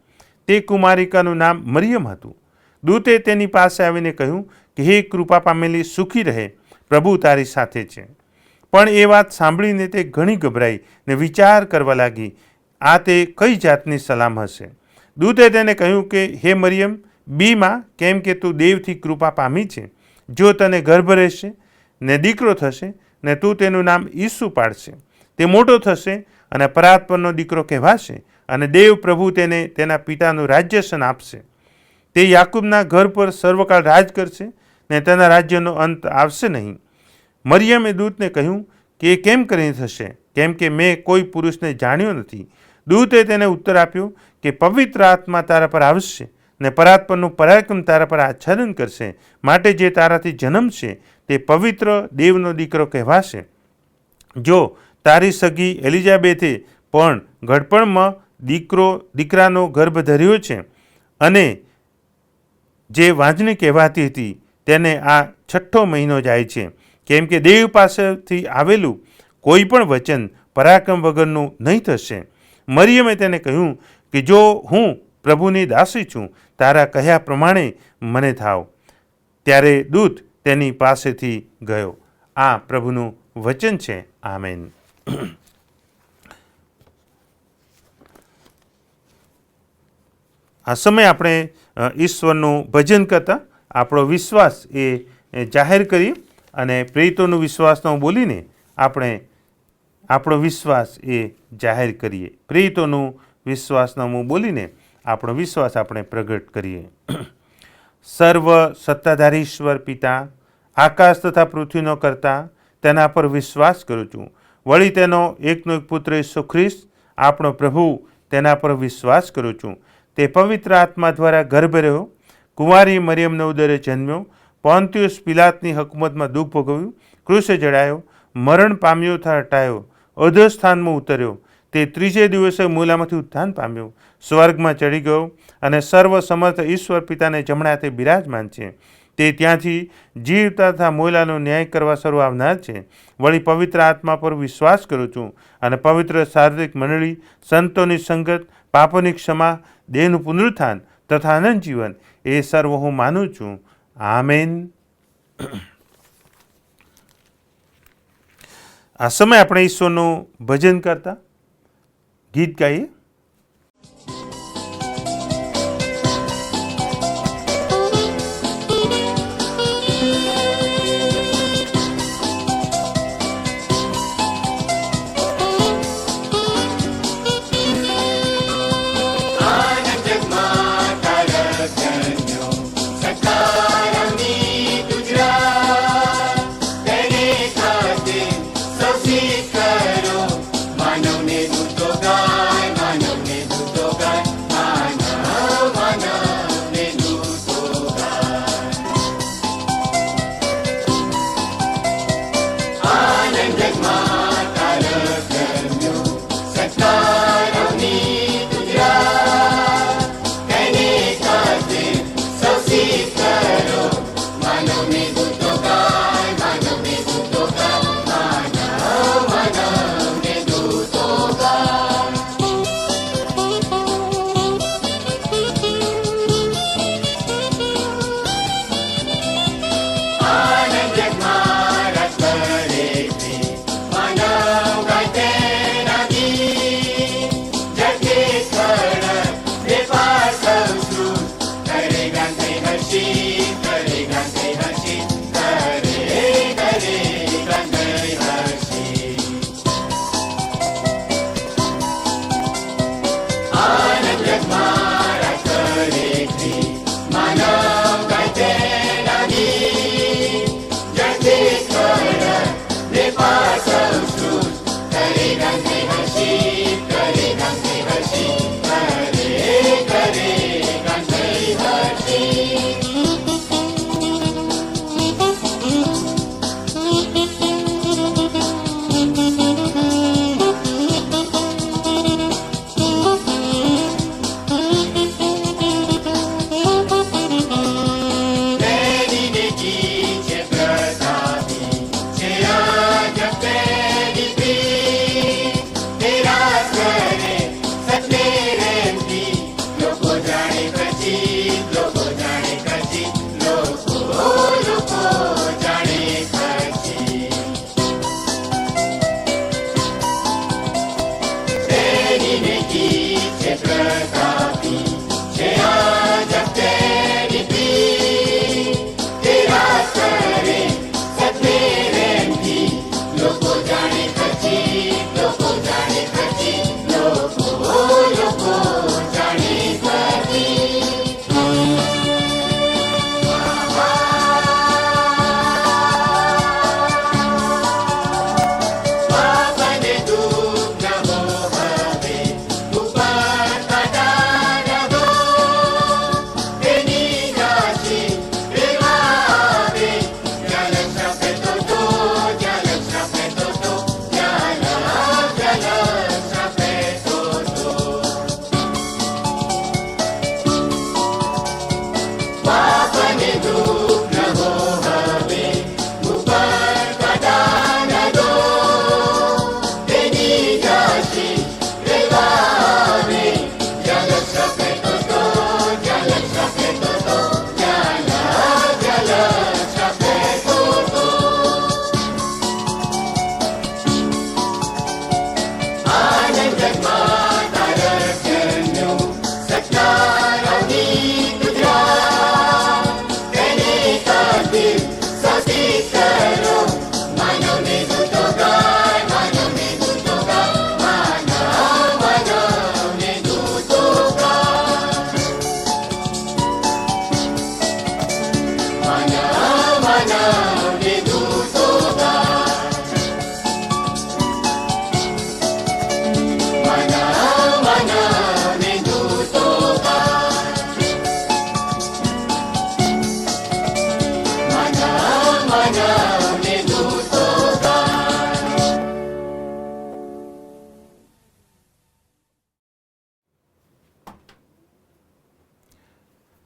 તે કુમારિકાનું નામ મરિયમ હતું. દૂતે તેની પાસે આવીને કહ્યું કે હે કૃપા પામેલી, સુખી રહે, પ્રભુ તારી સાથે છે. પણ એ વાત સાંભળીને તે ઘણી ગભરાઈ ને વિચાર કરવા લાગી, આ તે કઈ જાતની સલામ હશે. દૂતે તેને કહ્યું કે હે મરિયમ, બીમાં, કેમ કે તું દેવથી કૃપા પામી છે. જો તને ગર્ભ રહેશે ને દીકરો થશે ને તું તેનું નામ ઈસુ પાડશે. તે મોટો થશે અને પરાત્પરનો દીકરો કહેવાશે, અને દેવ પ્રભુ તેને તેના પિતાનું રાજ્યસન આપશે. તે યાકૂબના ઘર પર સર્વકાળ રાજ કરશે ને તેના રાજ્યનો અંત આવશે નહીં. મરિયમે દૂતને કહ્યું કે એ કેમ કરીને થશે, કેમ કે મેં કોઈ પુરુષને જાણ્યો નથી. દૂતે તેને ઉત્તર આપ્યો કે પવિત્ર આત્મા તારા પર આવશે ને પરાત્પરનું પરાક્રમ તારા પર આચ્છાદન કરશે. માટે જે તારાથી જન્મશે તે પવિત્ર દેવનો દીકરો કહેવાશે. જો તારી સગી એલિઝાબેથે પણ ઘડપણમાં દીકરાનો ગર્ભ ધર્યો છે, અને જે વાંજણી કહેવાતી હતી તેને આ 6થો મહિનો જાય છે, કેમ કે દેવ પાસેથી આવેલું કોઈ પણ વચન પરાક્રમ વગરનું નહીં થશે. મરિયમે તેને કહ્યું કે જો હું પ્રભુની દાસી છું, તારા કહ્યા પ્રમાણે મને થાવ. ત્યારે દૂત તેની પાસેથી ગયો. આ પ્રભુનું વચન છે. આમેન. આ સમયે આપણે ઈશ્વરનું ભજન કરતા આપણો વિશ્વાસ એ જાહેર કરીએ અને પ્રેરિતોનું વિશ્વાસનો બોલીને આપણે આપણો વિશ્વાસ એ જાહેર કરીએ. પ્રેરિતોનું વિશ્વાસનામું બોલીને આપણો વિશ્વાસ આપણે પ્રગટ કરીએ. સર્વ સત્તાધારી ઈશ્વર પિતા, આકાશ તથા પૃથ્વીનો કરતા, તેના પર વિશ્વાસ કરું છું. વળી તેનો એકનો એક પુત્ર ઈસુ ખ્રિસ્ત આપણો પ્રભુ, તેના પર વિશ્વાસ કરું છું. તે પવિત્ર આત્મા દ્વારા ગર્ભ રહ્યો, કુંવારી મરિયમના ઉદરે જન્મ્યો, પોન્તિયુસ પિલાતની હકુમતમાં દુઃખ ભોગવ્યું, ક્રૂસે જડાયો, મરણ પામ્યો તથા હટાયો, અધોસ્થાનમાં ઉતર્યો. તે ત્રીજે દિવસે મૂલામાંથી ઉત્થાન પામ્યો, સ્વર્ગમાં ચડી ગયો અને સર્વ સમર્થ ઈશ્વર પિતાને જમણા હાથે બિરાજમાન છે. તે ત્યાંથી જીવતા તથા મોલાનો ન્યાય કરવા શરૂ આવનાર છે. વળી પવિત્ર આત્મા પર વિશ્વાસ કરું છું અને પવિત્ર શારીરિક મંડળી, સંતોની સંગત, પાપોની ક્ષમા, દેહનું પુનરુત્થાન તથા અનંત જીવન, એ સર્વ હું માનું છું. આમેન. આ સમય આપણે ઈશ્વરનું ભજન કરતા ગીત ગાઈએ.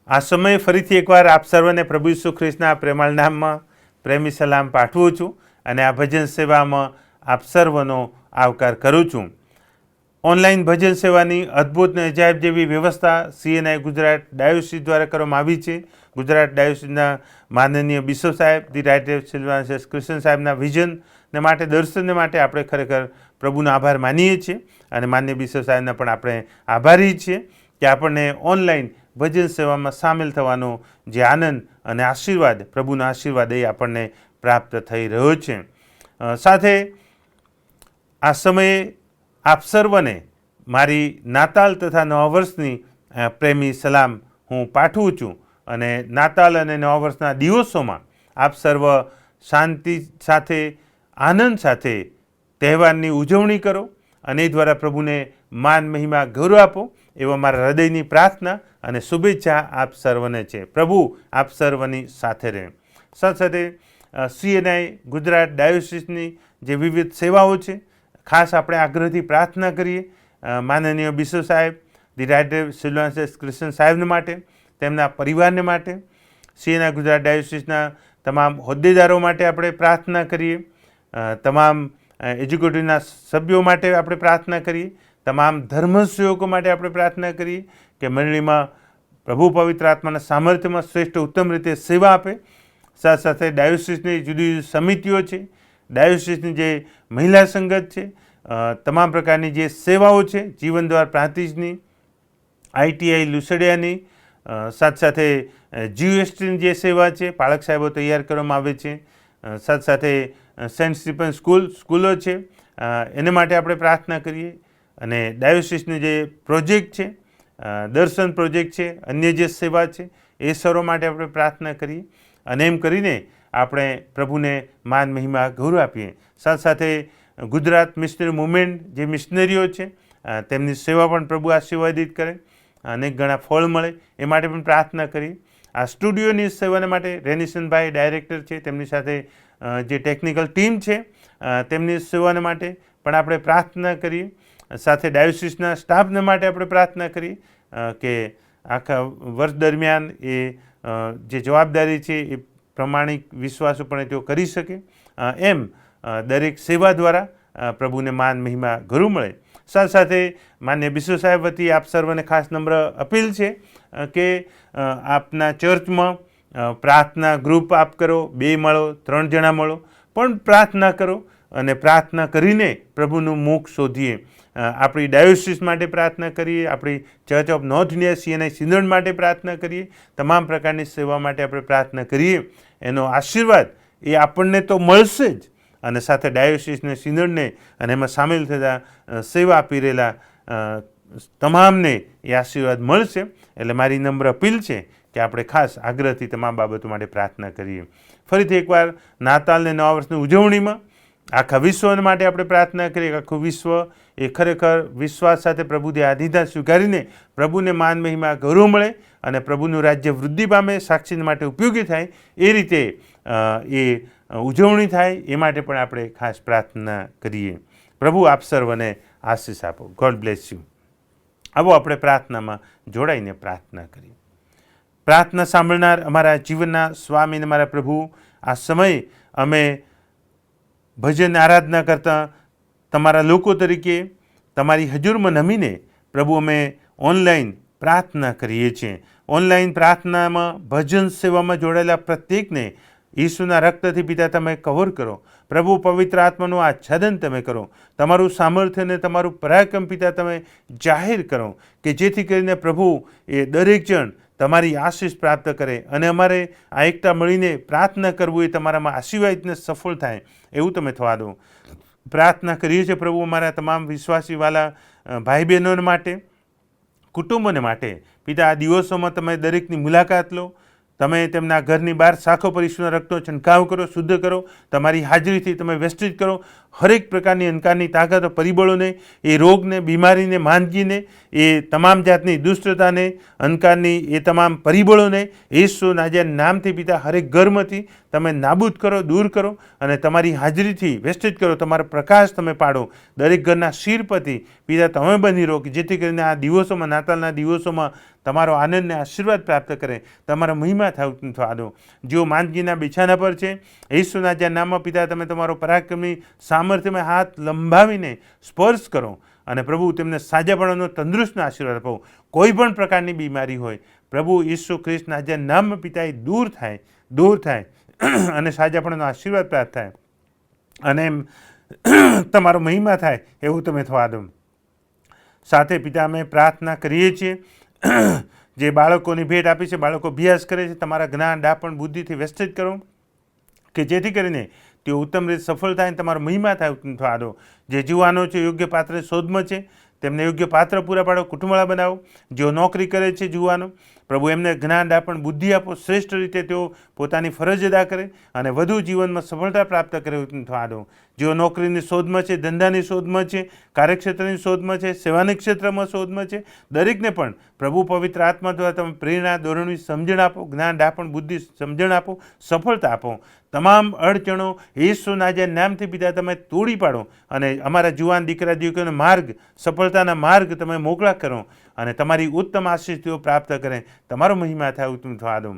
આ સમયે ફરીથી એકવાર આપ સર્વને પ્રભુ ઈસુ ખ્રિસ્તના પ્રેમાળ નામમાં પ્રેમી સલામ પાઠવું છું અને આ ભજન સેવામાં આપ સર્વનો આવકાર કરું છું. ઓનલાઈન ભજન સેવાની અદ્ભુત અને અજાયબ જેવી વ્યવસ્થા CNI ગુજરાત ડાયોસિસ દ્વારા કરવામાં આવી છે. ગુજરાત ડાયોસિસના માનનીય બિશપ સાહેબ ધી રાઇટ રેવરન્ડ સિલ્વાનસ ક્રિશ્ચન સાહેબના વિઝનને માટે દર્શનને માટે આપણે ખરેખર પ્રભુનો આભાર માનીએ છીએ અને માનનીય બિશપ સાહેબના પણ આપણે આભારી છીએ કે આપણને ઓનલાઈન ભજન સેવામાં સામેલ થવાનો જે આનંદ અને આશીર્વાદ, પ્રભુના આશીર્વાદ એ આપણને પ્રાપ્ત થઈ રહ્યો છે. સાથે આ સમયે આપ સર્વને મારી નાતાલ તથા નવા વર્ષની પ્રેમી સલામ હું પાઠવું છું અને નાતાલ અને નવા વર્ષના દિવસોમાં આપ સર્વ શાંતિ સાથે, આનંદ સાથે તહેવારની ઉજવણી કરો અને એ દ્વારા પ્રભુને માન, મહિમા, ગૌરવ આપો એવા મારા હૃદયની પ્રાર્થના અને શુભેચ્છા આપ સર્વને છે. પ્રભુ આપ સર્વની સાથે રહે. સાથે CNI ગુજરાત ડાયોસિસની જે વિવિધ સેવાઓ છે, ખાસ આપણે આગ્રહથી પ્રાર્થના કરીએ માનનીય બિશપ સાહેબ ધી રાઇટ રેવરન્ડ સિલ્વાનસ ક્રિશ્ચન સાહેબને માટે, તેમના પરિવારને માટે, CNI ગુજરાત ડાયોસિસના તમામ હોદ્દેદારો માટે આપણે પ્રાર્થના કરીએ, તમામ એજ્યુકેટિવના સભ્યો માટે આપણે પ્રાર્થના કરીએ, તમામ ધર્મસેવકો માટે આપણે પ્રાર્થના કરીએ કે મંડળીમાં પ્રભુ પવિત્ર આત્માના સામર્થ્યમાં શ્રેષ્ઠ ઉત્તમ રીતે સેવા આપે. સાથે સાથે ડાયોસિસની જુદી જુદી સમિતિઓ છે, ડાયોસિસની જે મહિલા સંગત છે, તમામ પ્રકારની જે સેવાઓ છે, જીવનદ્વાર પ્રાંતિજની, ITI લુસડિયાની, સાથે સાથે GUSTની જે સેવા છે, પાળક સાહેબો તૈયાર કરવામાં આવે છે, સાથે સાથે સેન્ટ સ્ટીફન સ્કૂલો છે, એને માટે આપણે પ્રાર્થના કરીએ અને ડાયોસિસની જે પ્રોજેક્ટ છે, દર્શન પ્રોજેક્ટ છે, અન્ય જે સેવા છે એ સર્વ માટે આપણે પ્રાર્થના કરીએ અને એમ કરીને આપણે પ્રભુને માન, મહિમા, ગૌરવ આપીએ. સાથે સાથે ગુજરાત મિશનરી મુવમેન્ટ જે મિશનરીઓ છે તેમની સેવા પણ પ્રભુ આશીર્વાદિત કરે, અનેક ગણા ફળ મળે એ માટે પણ પ્રાર્થના કરીએ. આ સ્ટુડિયોની સેવાને માટે રેનિશનભાઈ ડાયરેક્ટર છે, તેમની સાથે જે ટેકનિકલ ટીમ છે તેમની સેવાને માટે પણ આપણે પ્રાર્થના કરીએ. સાથે ડાયોસિસના સ્ટાફને માટે આપણે પ્રાર્થના કરીએ કે આખા વર્ષ દરમિયાન એ જે જવાબદારી છે એ પ્રમાણિક વિશ્વાસોપણે તેઓ કરી શકે, એમ દરેક સેવા દ્વારા પ્રભુને માન, મહિમા, ગૌરવ મળે. સાથે સાથે માન્ય બિશપ સાહેબ વતી આપ સર્વને ખાસ નમ્ર અપીલ છે કે આપના ચર્ચમાં પ્રાર્થના ગ્રુપ આપ કરો, 2 મળો, 3 જણા મળો, પણ પ્રાર્થના કરો અને પ્રાર્થના કરીને પ્રભુનું મુખ શોધીએ. આપણી ડાયોસિસ માટે પ્રાર્થના કરીએ, આપણી church of north India CNI સિનોડ માટે પ્રાર્થના કરીએ, તમામ પ્રકારની સેવા માટે આપણે પ્રાર્થના કરીએ. એનો આશીર્વાદ એ આપણને તો મળશે જ અને સાથે ડાયોસિસને, સિનોડને અને એમાં સામેલ થતા સેવા આપી રહેલા તમામને એ આશીર્વાદ મળશે. એટલે મારી નમ્ર અપીલ છે કે આપણે ખાસ આગ્રહથી તમામ બાબતો માટે પ્રાર્થના કરીએ. ફરીથી એકવાર નાતાલ અને નવા વર્ષની ઉજવણીમાં આખા વિશ્વ માટે આપણે પ્રાર્થના કરીએ કે આખું વિશ્વ એ ખરેખર વિશ્વાસ સાથે પ્રભુની આધીનતા સ્વીકારીને પ્રભુને માન, મહિમા, ગૌરવ મળે અને પ્રભુનું રાજ્ય વૃદ્ધિ પામે, સાક્ષી માટે ઉપયોગી થાય એ રીતે એ ઉજવણી થાય એ માટે પણ આપણે ખાસ પ્રાર્થના કરીએ. પ્રભુ આપ સર્વને આશીષ આપો. God bless you. આવો આપણે પ્રાર્થનામાં જોડાઈને પ્રાર્થના કરીએ. પ્રાર્થના સાંભળનાર અમારા જીવનના સ્વામી અને મારા પ્રભુ, આ સમયે અમે ભજન આરાધના કરતાં તમારા લોકો તરીકે તમારી હજુરમાં નમીને પ્રભુ અમે ઓનલાઈન પ્રાર્થના કરીએ છીએ. ઓનલાઈન પ્રાર્થનામાં ભજન સેવામાં જોડાયેલા પ્રત્યેકને ઈસુના રક્તથી પિતા તમે કવર કરો. પ્રભુ પવિત્ર આત્માનું આચ્છાદન તમે કરો. તમારું સામર્થ્ય અને તમારું પરાક્રમ પિતા તમે જાહેર કરો કે જેથી કરીને પ્રભુ એ દરેક જણ તમારી આશીષ પ્રાપ્ત કરે અને અમારે આ એકતા મળીને પ્રાર્થના કરવું એ તમારામાં આશીર્વાદને સફળ થાય એવું તમે થવા દો. પ્રાર્થના કરીએ છીએ પ્રભુ અમારા તમામ વિશ્વાસીવાલા ભાઈ બહેનોને માટે, કુટુંબોને માટે. પિતા, આ દિવસોમાં તમે દરેકની મુલાકાત લો. તમે તેમના ઘરની બહાર શાખો પર ઈસુના રક્તનો છંટકાવ કરો, શુદ્ધ કરો, તમારી હાજરીથી તમે વ્યસ્તિત કરો. હરેક પ્રકારની અંધકારની તાકાતો પરિબળોને, એ રોગને, બીમારીને, માંદગીને, એ તમામ જાતની દુષ્ટતાને, અંધકારની એ તમામ પરિબળોને યેસુ નાઝરેના નામથી પિતા હરેક ઘરમાંથી તમે નાબૂદ કરો, દૂર કરો અને તમારી હાજરીથી વેસ્ટેજ કરો. તમારો પ્રકાશ તમે પાડો. દરેક ઘરના શિર પરથી પિતા તમે બની રહો, કે જેથી કરીને આ દિવસોમાં, નાતાલના દિવસોમાં તમારો આનંદને આશીર્વાદ પ્રાપ્ત કરે, તમારો મહિમા થવા દો. જેઓ માંદગીના બિછાના પર છે, યેસુ નાઝરેના નામમાં પિતા તમે તમારો પરાક્રમી સામર્થ્યમય હાથ લંબાવીને સ્પર્શ કરો અને પ્રભુ તેમને સાજાપણાનો, તંદુરસ્તનો આશીર્વાદ આપો. કોઈ પણ પ્રકારની બીમારી હોય પ્રભુ યેસુ ખ્રિસ્ત નાઝરેના નામમાં પિતા એ દૂર થાય અને સાજાપણાનો આશીર્વાદ પ્રાપ્ત થાય અને તમારો મહિમા થાય એવું તમે થવા દો. સાથે પિતા અમે પ્રાર્થના કરીએ છીએ, જે બાળકોની ભેટ આપી છે, બાળકો અભ્યાસ કરે છે, તમારા જ્ઞાન, ડાપણ, બુદ્ધિથી વેસ્ટેજ કરો, કે જેથી કરીને તેઓ ઉત્તમ રીતે સફળ થાય અને તમારો મહિમા થાય થવા દો. જે જુવાનો છે, યોગ્ય પાત્ર શોધમાં છે, તેમને યોગ્ય પાત્ર પૂરા પાડો, કુટુંબવાળા બનાવો. જેઓ નોકરી કરે છે જુવાનો, પ્રભુ એમને જ્ઞાન, ડાપણ, બુદ્ધિ આપો, શ્રેષ્ઠ રીતે તેઓ પોતાની ફરજ અદા કરે અને વધુ જીવનમાં સફળતા પ્રાપ્ત કરે થવા દો. જેઓ નોકરીની શોધમાં છે, ધંધાની શોધમાં છે, કાર્યક્ષેત્રની શોધમાં છે, સેવાની ક્ષેત્રમાં શોધમાં છે, દરેકને પણ પ્રભુ પવિત્ર આત્મા દ્વારા તમે પ્રેરણા, દોરણની સમજણ આપો, જ્ઞાન, ડાપણ, બુદ્ધિ, સમજણ આપો, સફળતા આપો. તમામ અડચણો યેસુ નાઝરેના નામથી પિતા તમે તોડી પાડો અને અમારા જુવાન દીકરા દીકરીઓનો માર્ગ, સફળતાના માર્ગ તમે મોકળા કરો અને તમારી ઉત્તમ આશીષ તેઓ પ્રાપ્ત કરે. તમારો મહિમા થાય ઉત્તમ થવા દો.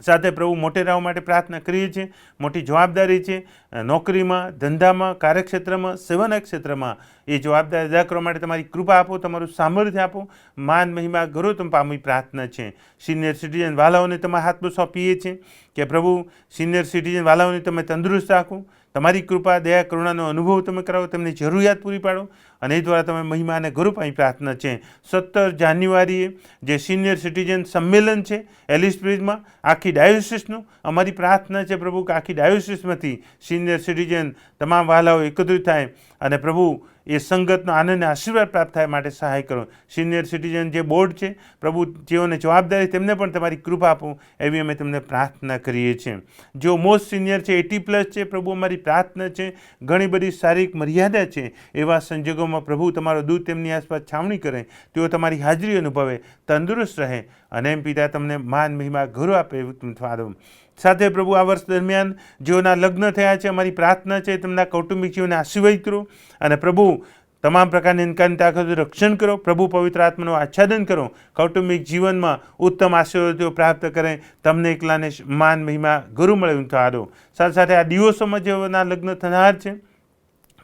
સાથે પ્રભુ મોટેરાઓ માટે પ્રાર્થના કરીએ છીએ. મોટી જવાબદારી છે નોકરીમાં, ધંધામાં, કાર્યક્ષેત્રમાં, સેવાના ક્ષેત્રમાં. એ જવાબદારી અદા કરવા માટે તમારી કૃપા આપો, તમારું સામર્થ્ય આપો. માન, મહિમા, ગૌરવ તમે પામી પ્રાર્થના છે. સિનિયર સિટીઝન વાલાઓને તમારા હાથમાં સોંપીએ છીએ કે પ્રભુ સિનિયર સિટીઝન વાલાઓને તમે તંદુરસ્ત રાખો, તમારી કૃપા, દયા, કરુણાનો અનુભવ તમે કરાવો, તેમની જરૂરિયાત પૂરી પાડો અને એ દ્વારા તમે મહિમા અને ગૌરવ પામી પ્રાર્થના છે. 17 જાન્યુઆરીએ જે સિનિયર સિટીઝન સંમેલન છે એલિસ બ્રિજમાં, આખી ડાયોસિસનું અમારી પ્રાર્થના છે પ્રભુ કે આખી ડાયોસિસમાંથી સિનિયર સિટીઝન તમામ વાલાઓ એકત્રિત થાય અને પ્રભુ એ સંગતનો આનંદ આશીર્વાદ પ્રાપ્ત થાય માટે સહાય કરો. સિનિયર સિટીઝન જે બોર્ડ છે પ્રભુ, જેઓને જવાબદારી તેમને પણ તમારી કૃપા આપો એવી અમે તમને પ્રાર્થના કરીએ છીએ. જેઓ મોસ્ટ સિનિયર છે, 80+ છે, પ્રભુ અમારી પ્રાર્થના છે, ઘણી બધી શારીરિક મર્યાદા છે, એવા સંજોગોમાં પ્રભુ તમારો દૂત તેમની આસપાસ છાવણી કરે, તેઓ તમારી હાજરી અનુભવે, તંદુરસ્ત રહે અને એમ પિતા તમને માન, મહિમા, ગૌરવ આપે એવું તમે થવા દો. સાથે પ્રભુ આ વર્ષ દરમિયાન જેઓના લગ્ન થયા છે, અમારી પ્રાર્થના છે તેમના કૌટુંબિક જીવનને આશીર્વાદ કરો અને પ્રભુ તમામ પ્રકારની અંધકારની તાકાતોનું રક્ષણ કરો. પ્રભુ પવિત્ર આત્માનું આચ્છાદન કરો. કૌટુંબિક જીવનમાં ઉત્તમ આશીર્વાદો પ્રાપ્ત કરે, તમને એકલાને માન, મહિમા, ગૌરવ મળે એવું થવા દો. સાથે સાથે આ દિવસોમાં જેઓના લગ્ન થનાર છે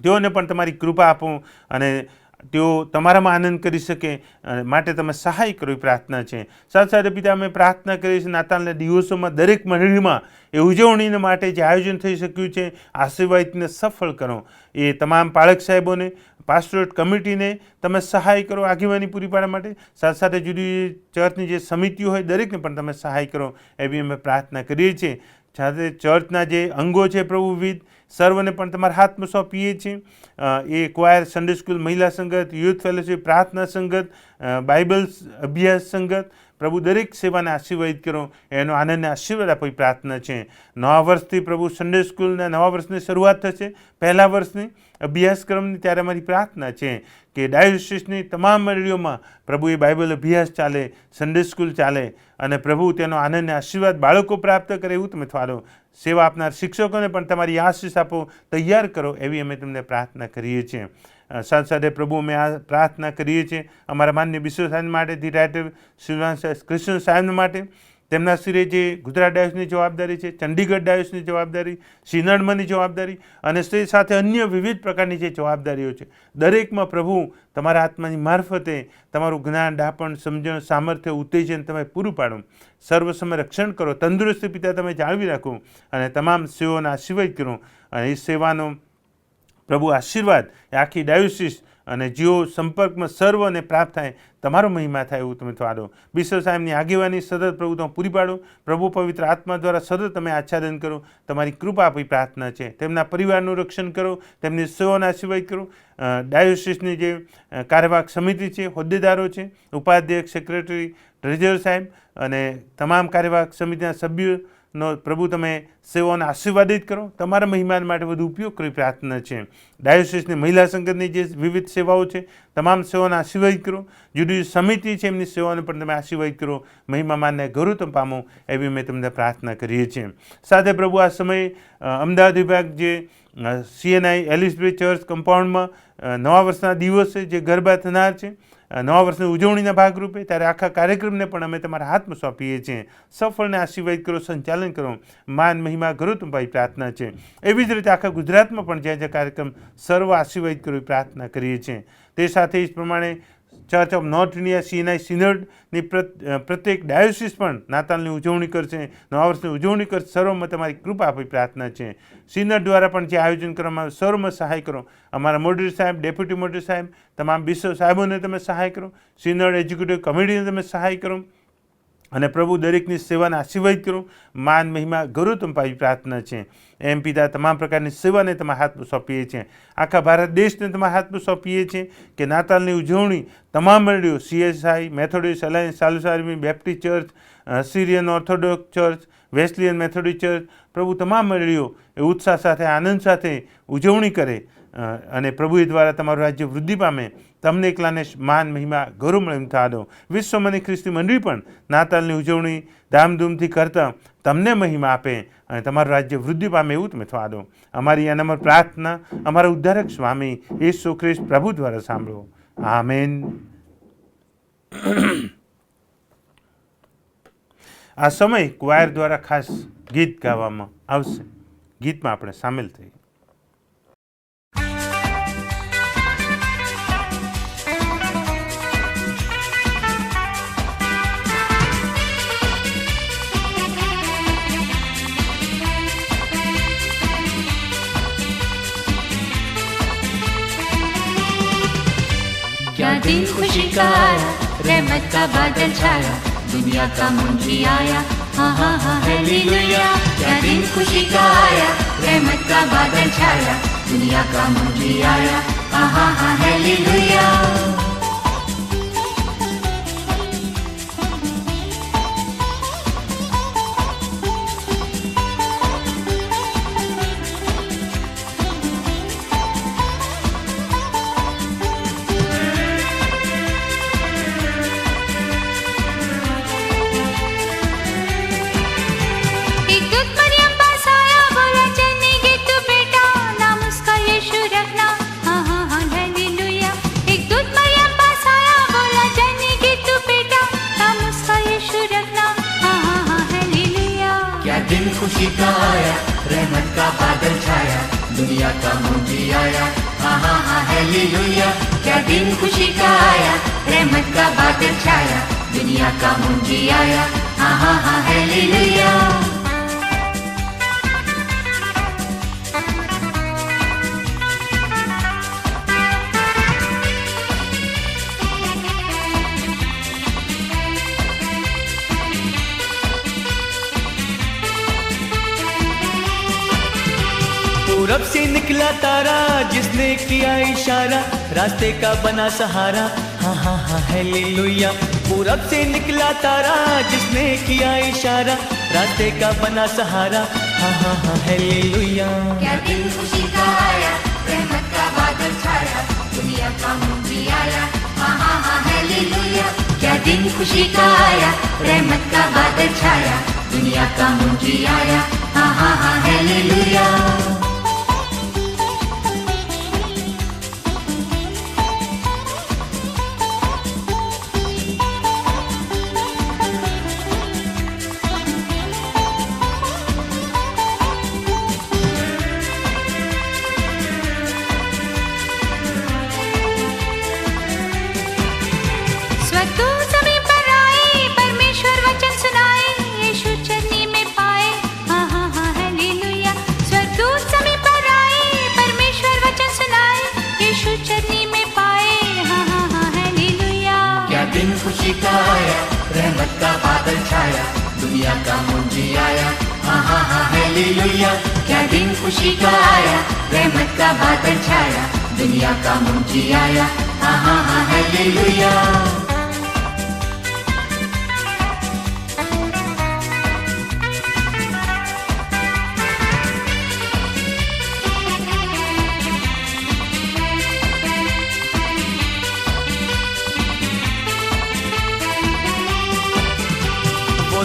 તેઓને પણ તમારી કૃપા આપો અને તેઓ તમારામાં આનંદ કરી શકે માટે તમે સહાય કરો એ પ્રાર્થના છે. સાથે સાથે પિતા અમે પ્રાર્થના કરીએ છીએ નાતાલના દિવસોમાં દરેક મંડળીમાં એ ઉજવણીને માટે જે આયોજન થઈ શક્યું છે આશીર્વાદને સફળ કરો. એ તમામ પાળક સાહેબોને, પાસ્ટોરેટ કમિટીને તમે સહાય કરો આગેવાની પૂરી પાડવા માટે. સાથે સાથે જુદી ચર્ચની જે સમિતિઓ હોય દરેકને પણ તમે સહાય કરો એવી અમે પ્રાર્થના કરીએ છીએ. સાથે ચર્ચના જે અંગો છે પ્રભુ વિવિધ સર્વને પણ તમારા હાથમાં સોંપીએ છીએ. એ ક્વાયર, સન્ડે સ્કૂલ, મહિલા સંગત, યુથ ફેલોશિપ, પ્રાર્થના સંગત, બાઇબલ અભ્યાસ સંગત, પ્રભુ દરેક સેવાને આશીર્વાદ કરો, એનો આનંદને આશીર્વાદ આપો એ પ્રાર્થના છે. નવા વર્ષથી પ્રભુ સન્ડે સ્કૂલના નવા વર્ષની શરૂઆત થશે, પહેલા વર્ષની અભ્યાસક્રમની, ત્યારે અમારી પ્રાર્થના છે કે ડાયોસિસની તમામ મંડળીઓમાં પ્રભુ એ બાઇબલ અભ્યાસ ચાલે, સન્ડે સ્કૂલ ચાલે અને પ્રભુ તેનો આનંદને આશીર્વાદ બાળકો પ્રાપ્ત કરે એવું તમે થવા દો. સેવા આપનાર શિક્ષકોને પણ તમારી આશીષ આપો, તૈયાર કરો એવી અમે તમને પ્રાર્થના કરીએ છીએ. સાથે સાથે પ્રભુ અમે આ પ્રાર્થના કરીએ છીએ અમારા માન્ય વિશ્વ સાહેબ માટે, ધી રાઇટર શિવરાજ કૃષ્ણ સાહેબ માટે. તેમના સિરે જે ગુજરાત ડાયોસની જવાબદારી છે, ચંડીગઢ ડાયોસની જવાબદારી, સિનડમાંની જવાબદારી અને તે સાથે અન્ય વિવિધ પ્રકારની જે જવાબદારીઓ છે, દરેકમાં પ્રભુ તમારા આત્માની મારફતે તમારું જ્ઞાન, ડાપણ, સમજણ, સામર્થ્ય, ઉત્તેજન તમે પૂરું પાડો. સર્વ સમય રક્ષણ કરો, તંદુરસ્તી પિતા તમે જાળવી રાખો અને તમામ સેવાઓના આશીર્વાદ કરો અને એ સેવાનો પ્રભુ આશીર્વાદ એ આખી ડાયોસિસ અને જેઓ સંપર્કમાં સર્વને પ્રાપ્ત થાય, તમારો મહિમા થાય એવું તમે થવા દો. બિશપ સાહેબની આગેવાની સતત પ્રભુ તમે પૂરી પાડો. પ્રભુ પવિત્ર આત્મા દ્વારા સતત તમે આચ્છાદન કરો, તમારી કૃપા આપી પ્રાર્થના છે. તેમના પરિવારનું રક્ષણ કરો, તેમની સેવાના આશીર્વાદ કરો. ડાયોસિસની જે કાર્યવાહક સમિતિ છે, હોદ્દેદારો છે, ઉપાધ્યક્ષ, સેક્રેટરી, ટ્રેઝરર સાહેબ અને તમામ કાર્યવાહક સમિતિના સભ્યો, નો પ્રભુ તમે સેવાઓને આશીર્વાદિત કરો, તમારા મહિમા માટે વધુ ઉપયોગ કરી પ્રાર્થના છે. ડાયોસિસની મહિલા સંગતની જે વિવિધ સેવાઓ છે તમામ સેવાઓને આશીર્વાદિત કરો. જુદી જુદી સમિતિ છે એમની સેવાઓને પણ તમે આશીર્વાદિત કરો. મહિમામાનને ગૌરવ પામો એવી મેં તમને પ્રાર્થના કરીએ છીએ. સાથે પ્રભુ આ સમયે અમદાવાદ વિભાગ જે CNI એલિસબ્રેથ ચર્ચ કમ્પાઉન્ડમાં નવા વર્ષના દિવસે જે ગરબા થનાર છે, નવા વર્ષની ઉજવણીના ભાગરૂપે, ત્યારે આખા કાર્યક્રમને પણ અમે તમારા હાથમાં સોંપીએ છીએ. સફળને આશીર્વાદ કરો, સંચાલન કરો, માન મહિમા કરો તમારી પ્રાર્થના છે. એવી જ રીતે આખા ગુજરાતમાં પણ જ્યાં જ્યાં કાર્યક્રમ સર્વ આશીર્વાદ કરો પ્રાર્થના કરીએ છીએ. તે સાથે જ પ્રમાણે church of north India CNI સિનડની પ્રત્યેક ડાયોસિસ પણ નાતાલની ઉજવણી કરશે, નવા વર્ષની ઉજવણી કરશે. સર્વમાં તમારી કૃપા આપી પ્રાર્થના છે. સિનડ દ્વારા પણ જે આયોજન કરવામાં આવે સર્વમાં સહાય કરો. અમારા મોડરેટર સાહેબ, ડેપ્યુટી મોડરેટર સાહેબ, તમામ બિશપ સાહેબોને તમે સહાય કરો. સિનડ એક્ઝિક્યુટિવ કમિટીને તમે સહાય કરો અને પ્રભુ દરેકની સેવાને આશીર્વાદ કરો. માન મહિમા ગૌરવ તમારી પ્રાર્થના છે. એમ પિતા તમામ પ્રકારની સેવાને તમારા હાથમાં સોંપીએ છીએ. આખા ભારત દેશને તમારા હાથમાં સોંપીએ છીએ કે નાતાલની ઉજવણી તમામ મંડળીઓ CSI, મેથોડિસ્ટ અલાયન્સ, સાલુસ army, Baptist church, Syrian Orthodox church, Wesleyan Methodist church, પ્રભુ તમામ મંડળીઓ એ ઉત્સાહ સાથે, આનંદ સાથે ઉજવણી કરે અને પ્રભુ એ દ્વારા તમારું રાજ્ય વૃદ્ધિ પામે. તમને એકલાને માન મહિમા ગૌરવ મળે થવા દો. વિશ્વમાંની ખ્રિસ્તી મંડળી પણ નાતાલની ઉજવણી ધામધૂમથી કરતા તમને મહિમા આપે અને તમારું રાજ્ય વૃદ્ધિ પામે એવું તમે થવા દો. અમારી અનમર પ્રાર્થના અમારા ઉદ્ધારક સ્વામી ઈસુ ખ્રિસ્ત પ્રભુ દ્વારા સાંભળો. આમેન. આ સમય ક્વાયર દ્વારા ખાસ ગીત ગાવામાં આવશે. ગીતમાં આપણે સામેલ થઈએ. क्या दिन खुशी का आया, रहमत का बादल छाया, दुनिया का मुंशी आया, हाँ हाँ हाँ हालेलुया. क्या दिन खुशी का आया, रहमत का बादल छाया, दुनिया का मुंशी आया, हाँ हाँ हाँ हालेलुया. खुशी का आया, रहमत का बादल छाया, दुनिया का मुंशी आया, हाँ हाँ हाँ हालेलुया. क्या दिन खुशी का आया, रहमत का बादल छाया, दुनिया का मुंशी आया, हाँ हाँ हाँ हालेलुया. पूरब से निकला तारा, जिसने किया इशारा, रास्ते का बना सहारा, हाँ हाँ हाँ हालेलुया. पूरब से निकला तारा, जिसने किया इशारा, रास्ते का बना सहारा, हाँ हाँ हाँ हालेलुया. क्या दिन खुशी का आया, रहमत का बादल छाया, दुनिया का मुंशी आया, हाँ हाँ हाँ हालेलुया. क्या दिन खुशी का आया, रहमत का बादल छाया, दुनिया का मुंशी आया, हाँ हाँ हाँ हालेलुया. खुशी का आया, रहमत का बादल छाया, दुनिया का मुंशी आया, हाँ हाँ हाँ हालेलुया. क्या दिन खुशी का आया, रहमत का बादल छाया, दुनिया का मुंशी आया, हाँ हाँ हाँ हालेलुया.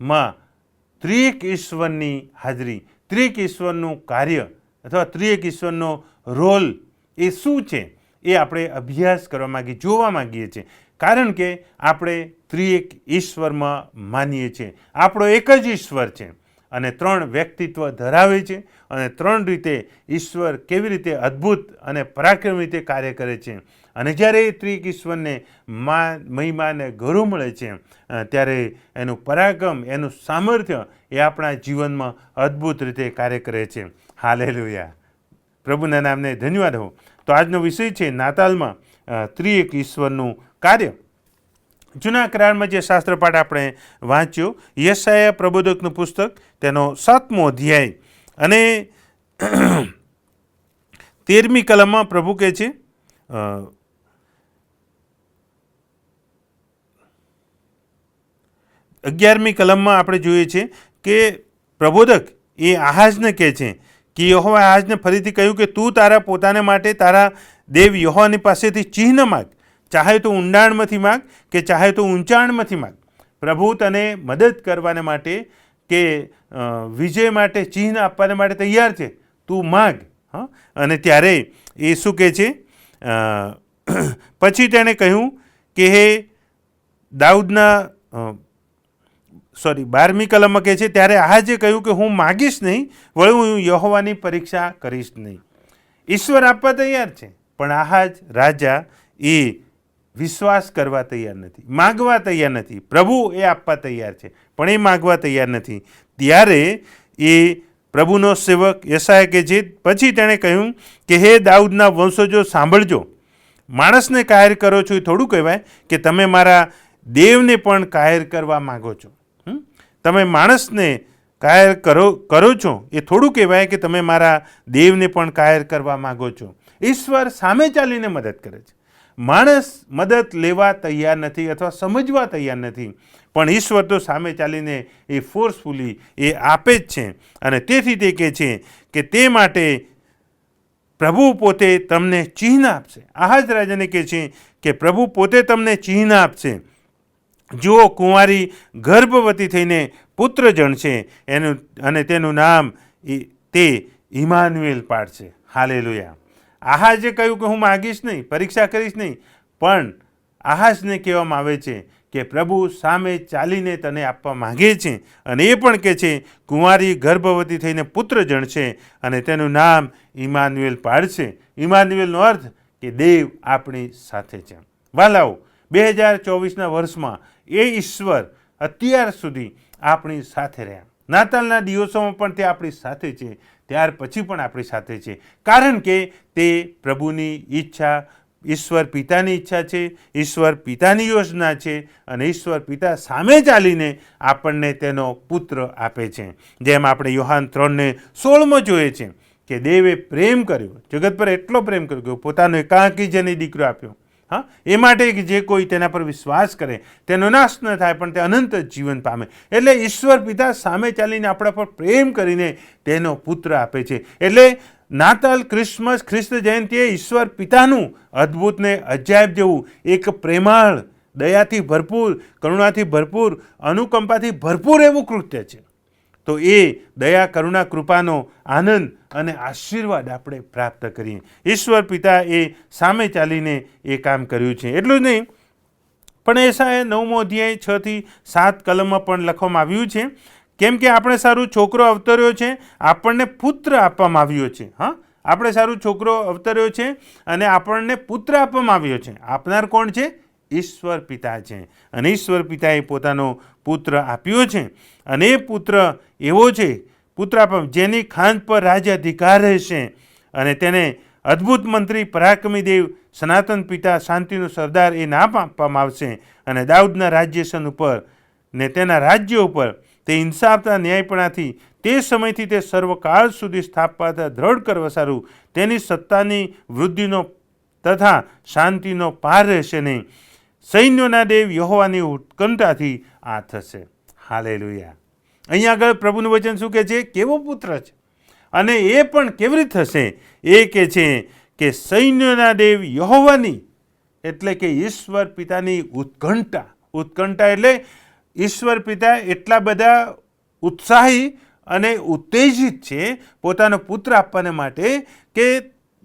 માં ત્રિએક ઈશ્વરની હાજરી, ત્રિએક ઈશ્વરનું કાર્ય અથવા ત્રિએક ઈશ્વરનો રોલ એ શું છે એ આપણે અભ્યાસ કરવા માગીએ, જોવા માગીએ છીએ. કારણ કે આપણે ત્રિએક ઈશ્વરમાં માનીએ છીએ. આપણો એક જ ઈશ્વર છે અને 3 વ્યક્તિત્વ ધરાવે છે અને 3 રીતે ઈશ્વર કેવી રીતે અદ્ભુત અને પરાક્રમી રીતે કાર્ય કરે છે. અને જ્યારે એ ત્રિએક ઈશ્વરને મહિમા અને ગૌરવ મળે છે ત્યારે એનું પરાક્રમ, એનું સામર્થ્ય એ આપણા જીવનમાં અદ્ભુત રીતે કાર્ય કરે છે. હાલેલુયા, પ્રભુના નામને ધન્યવાદ હો. તો આજનો વિષય છે નાતાલમાં ત્રિએક ઈશ્વરનું કાર્ય. જૂના કરારમાં જે શાસ્ત્રપાઠ આપણે વાંચ્યો, યશાયા પ્રબોધકનું પુસ્તક, તેનો 7મો અધ્યાય અને 13મી કલમમાં પ્રભુ કહે છે, 11મી કલમમાં આપણે જોઈએ છીએ કે પ્રબોધક એ આહાજને કહે છે કે યહોવાએ આહાજને ફરીથી કહ્યું કે તું તારા પોતાને માટે તારા દેવ યહોવાની પાસેથી ચિહ્ન માગ, ચાહે તો ઊંડાણમાંથી માગ કે ચાહે તો ઊંચાણમાંથી માગ. પ્રભુ તને મદદ કરવાને માટે કે વિજય માટે ચિહ્ન આપવાને માટે તૈયાર છે, તું માગ. અને ત્યારે એ શું કહે છે, પછી તેણે કહ્યું કે હે દાઉદના 12મી કલમમાં કહે છે, ત્યારે આહાજે કહ્યું કે હું માગીશ નહીં, વળી હું યહોવાની પરીક્ષા કરીશ નહીં. ઈશ્વર આપવા તૈયાર છે પણ આહાજ રાજા એ વિશ્વાસ કરવા તૈયાર નથી, માગવા તૈયાર નથી. પ્રભુ એ આપવા તૈયાર છે પણ એ માગવા તૈયાર નથી. ત્યારે એ પ્રભુનો સેવક યશાયા કે છે, પછી તેણે કહ્યું કે હે દાઉદના વંશજો સાંભળજો, માણસને કાયર કરો છો એ થોડું કહેવાય કે તમે મારા દેવને પણ કાયર કરવા માગો છો. તમે માણસને કાયર કરો છો એ થોડું કહેવાય કે તમે મારા દેવને પણ કાયર કરવા માગો છો. ઈશ્વર સામે ચાલીને મદદ કરે છે. માણસ મદદ લેવા તૈયાર નથી અથવા સમજવા તૈયાર નથી, પણ ઈશ્વર તો સામે ચાલીને એ ફોર્સફુલી એ આપે જ છે. અને તેથી તે કહે છે કે તે માટે પ્રભુ પોતે તમને ચિહ્ન આપશે. આહાજ રાજાને કહે છે કે પ્રભુ પોતે તમને ચિહ્ન આપશે. જુઓ, કુંવારી ગર્ભવતી થઈને પુત્ર જણશે અને તેનું નામ તે ઇમાનુએલ પાડશે. હાલેલુયા. આહાજે કહ્યું કે હું માગીશ નહીં, પરીક્ષા કરીશ નહીં, પણ આહાજને કહેવામાં આવે છે કે પ્રભુ સામે ચાલીને તને આપવા માગે છે. અને એ પણ કહે છે કુંવારી ગર્ભવતી થઈને પુત્ર જણશે અને તેનું નામ ઇમાનુએલ પાડશે. ઇમાનુએલનો અર્થ કે દેવ આપણી સાથે છે. વાલાઓ, 2024ના વર્ષમાં એ ઈશ્વર અત્યાર સુધી આપણી સાથે રહ્યા. નાતાલના દિવસોમાં પણ તે આપણી સાથે છે, ત્યાર પછી પણ આપણી સાથે છે. કારણ કે તે પ્રભુની ઈચ્છા, ઈશ્વર પિતાની ઈચ્છા છે, ઈશ્વર પિતાની યોજના છે અને ઈશ્વર પિતા સામે ચાલીને આપણને તેનો પુત્ર આપે છે. જેમ આપણે યોહાન 3:16 જોઈએ છે કે દેવે પ્રેમ કર્યો, જગત પર એટલો પ્રેમ કર્યો કે પોતાનો એકાંકી જને દીકરો આપ્યો. એ માટે કે જે કોઈ તેના પર વિશ્વાસ કરે તેનો નાશ ન થાય પણ તે અનંત જીવન પામે. એટલે ઈશ્વર પિતા સામે ચાલીને આપણા પર પ્રેમ કરીને તેનો પુત્ર આપે છે. એટલે નાતાલ, ક્રિસમસ, ખ્રિસ્ત જયંતિ એ ઈશ્વર પિતાનું અદ્ભુત ને અજાયબ જેવું એક પ્રેમાળ, દયાથી ભરપૂર, કરુણાથી ભરપૂર, અનુકંપાથી ભરપૂર એવું કૃત્ય છે. તો એ દયા, કરુણા, કૃપાનો આનંદ અને આશીર્વાદ આપણે પ્રાપ્ત કરીએ. ઈશ્વર પિતા એ સામે ચાલીને એ કામ કર્યું છે. એટલું જ નહીં, પણ એસાએ 9મો અધ્યાય 6 થી 7 કલમમાં પણ લખવામાં આવ્યું છે, કેમ કે આપણે સારું છોકરો અવતર્યો છે, આપણને પુત્ર આપવામાં આવ્યો છે. આપણે સારું છોકરો અવતર્યો છે અને આપણને પુત્ર આપવામાં આવ્યો છે. આપનાર કોણ છે? ઈશ્વર પિતા છે. અને ઈશ્વર પિતાએ પોતાનો પુત્ર આપ્યો છે અને એ પુત્ર એવો છે, પુત્ર જેની ખાંદ પર રાજ્ય અધિકાર રહેશે અને તેને અદ્ભુત મંત્રી, પરાક્રમી દેવ, સનાતન પિતા, શાંતિનો સરદાર એ નામ આપવામાં આવશે. અને દાઉદના રાજ્યસન ઉપર ને તેના રાજ્ય ઉપર તે ઇન્સાફતા ન્યાયપણાથી તે સમયથી તે સર્વકાળ સુધી સ્થાપવાતા દ્રઢ કરવસારું, તેની સત્તાની વૃદ્ધિનો તથા શાંતિનો પાર રહેશે નહીં. સૈન્યોના દેવ યહોવાની ઉત્કંઠાથી આ થશે. હાલેલુયા. અહીંયા આગળ પ્રભુનું વચન શું કહે છે? કેવો પુત્ર છે અને એ પણ કેવી રીતે થશે? એ કહે છે કે સૈન્યોના દેવ યહોવાની, એટલે કે ઈશ્વર પિતાની ઉત્કંઠા. ઉત્કંઠા એટલે ઈશ્વર પિતા એટલા બધા ઉત્સાહી અને ઉત્તેજિત છે પોતાનો પુત્ર આપવાને માટે કે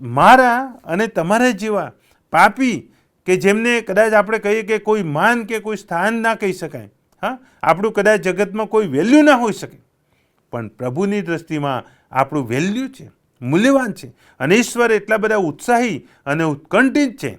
મારા અને તમારા જેવા પાપી કે જેમને કદાચ આપણે કહીએ કે કોઈ માન કે કોઈ સ્થાન ના કહી શકાય, હા, આપણું કદાચ જગતમાં કોઈ વેલ્યુ ના હોઈ શકે, પણ પ્રભુની દૃષ્ટિમાં આપણું વેલ્યુ છે, મૂલ્યવાન છે. અને ઈશ્વર એટલા બધા ઉત્સાહી અને ઉત્કંઠિત છે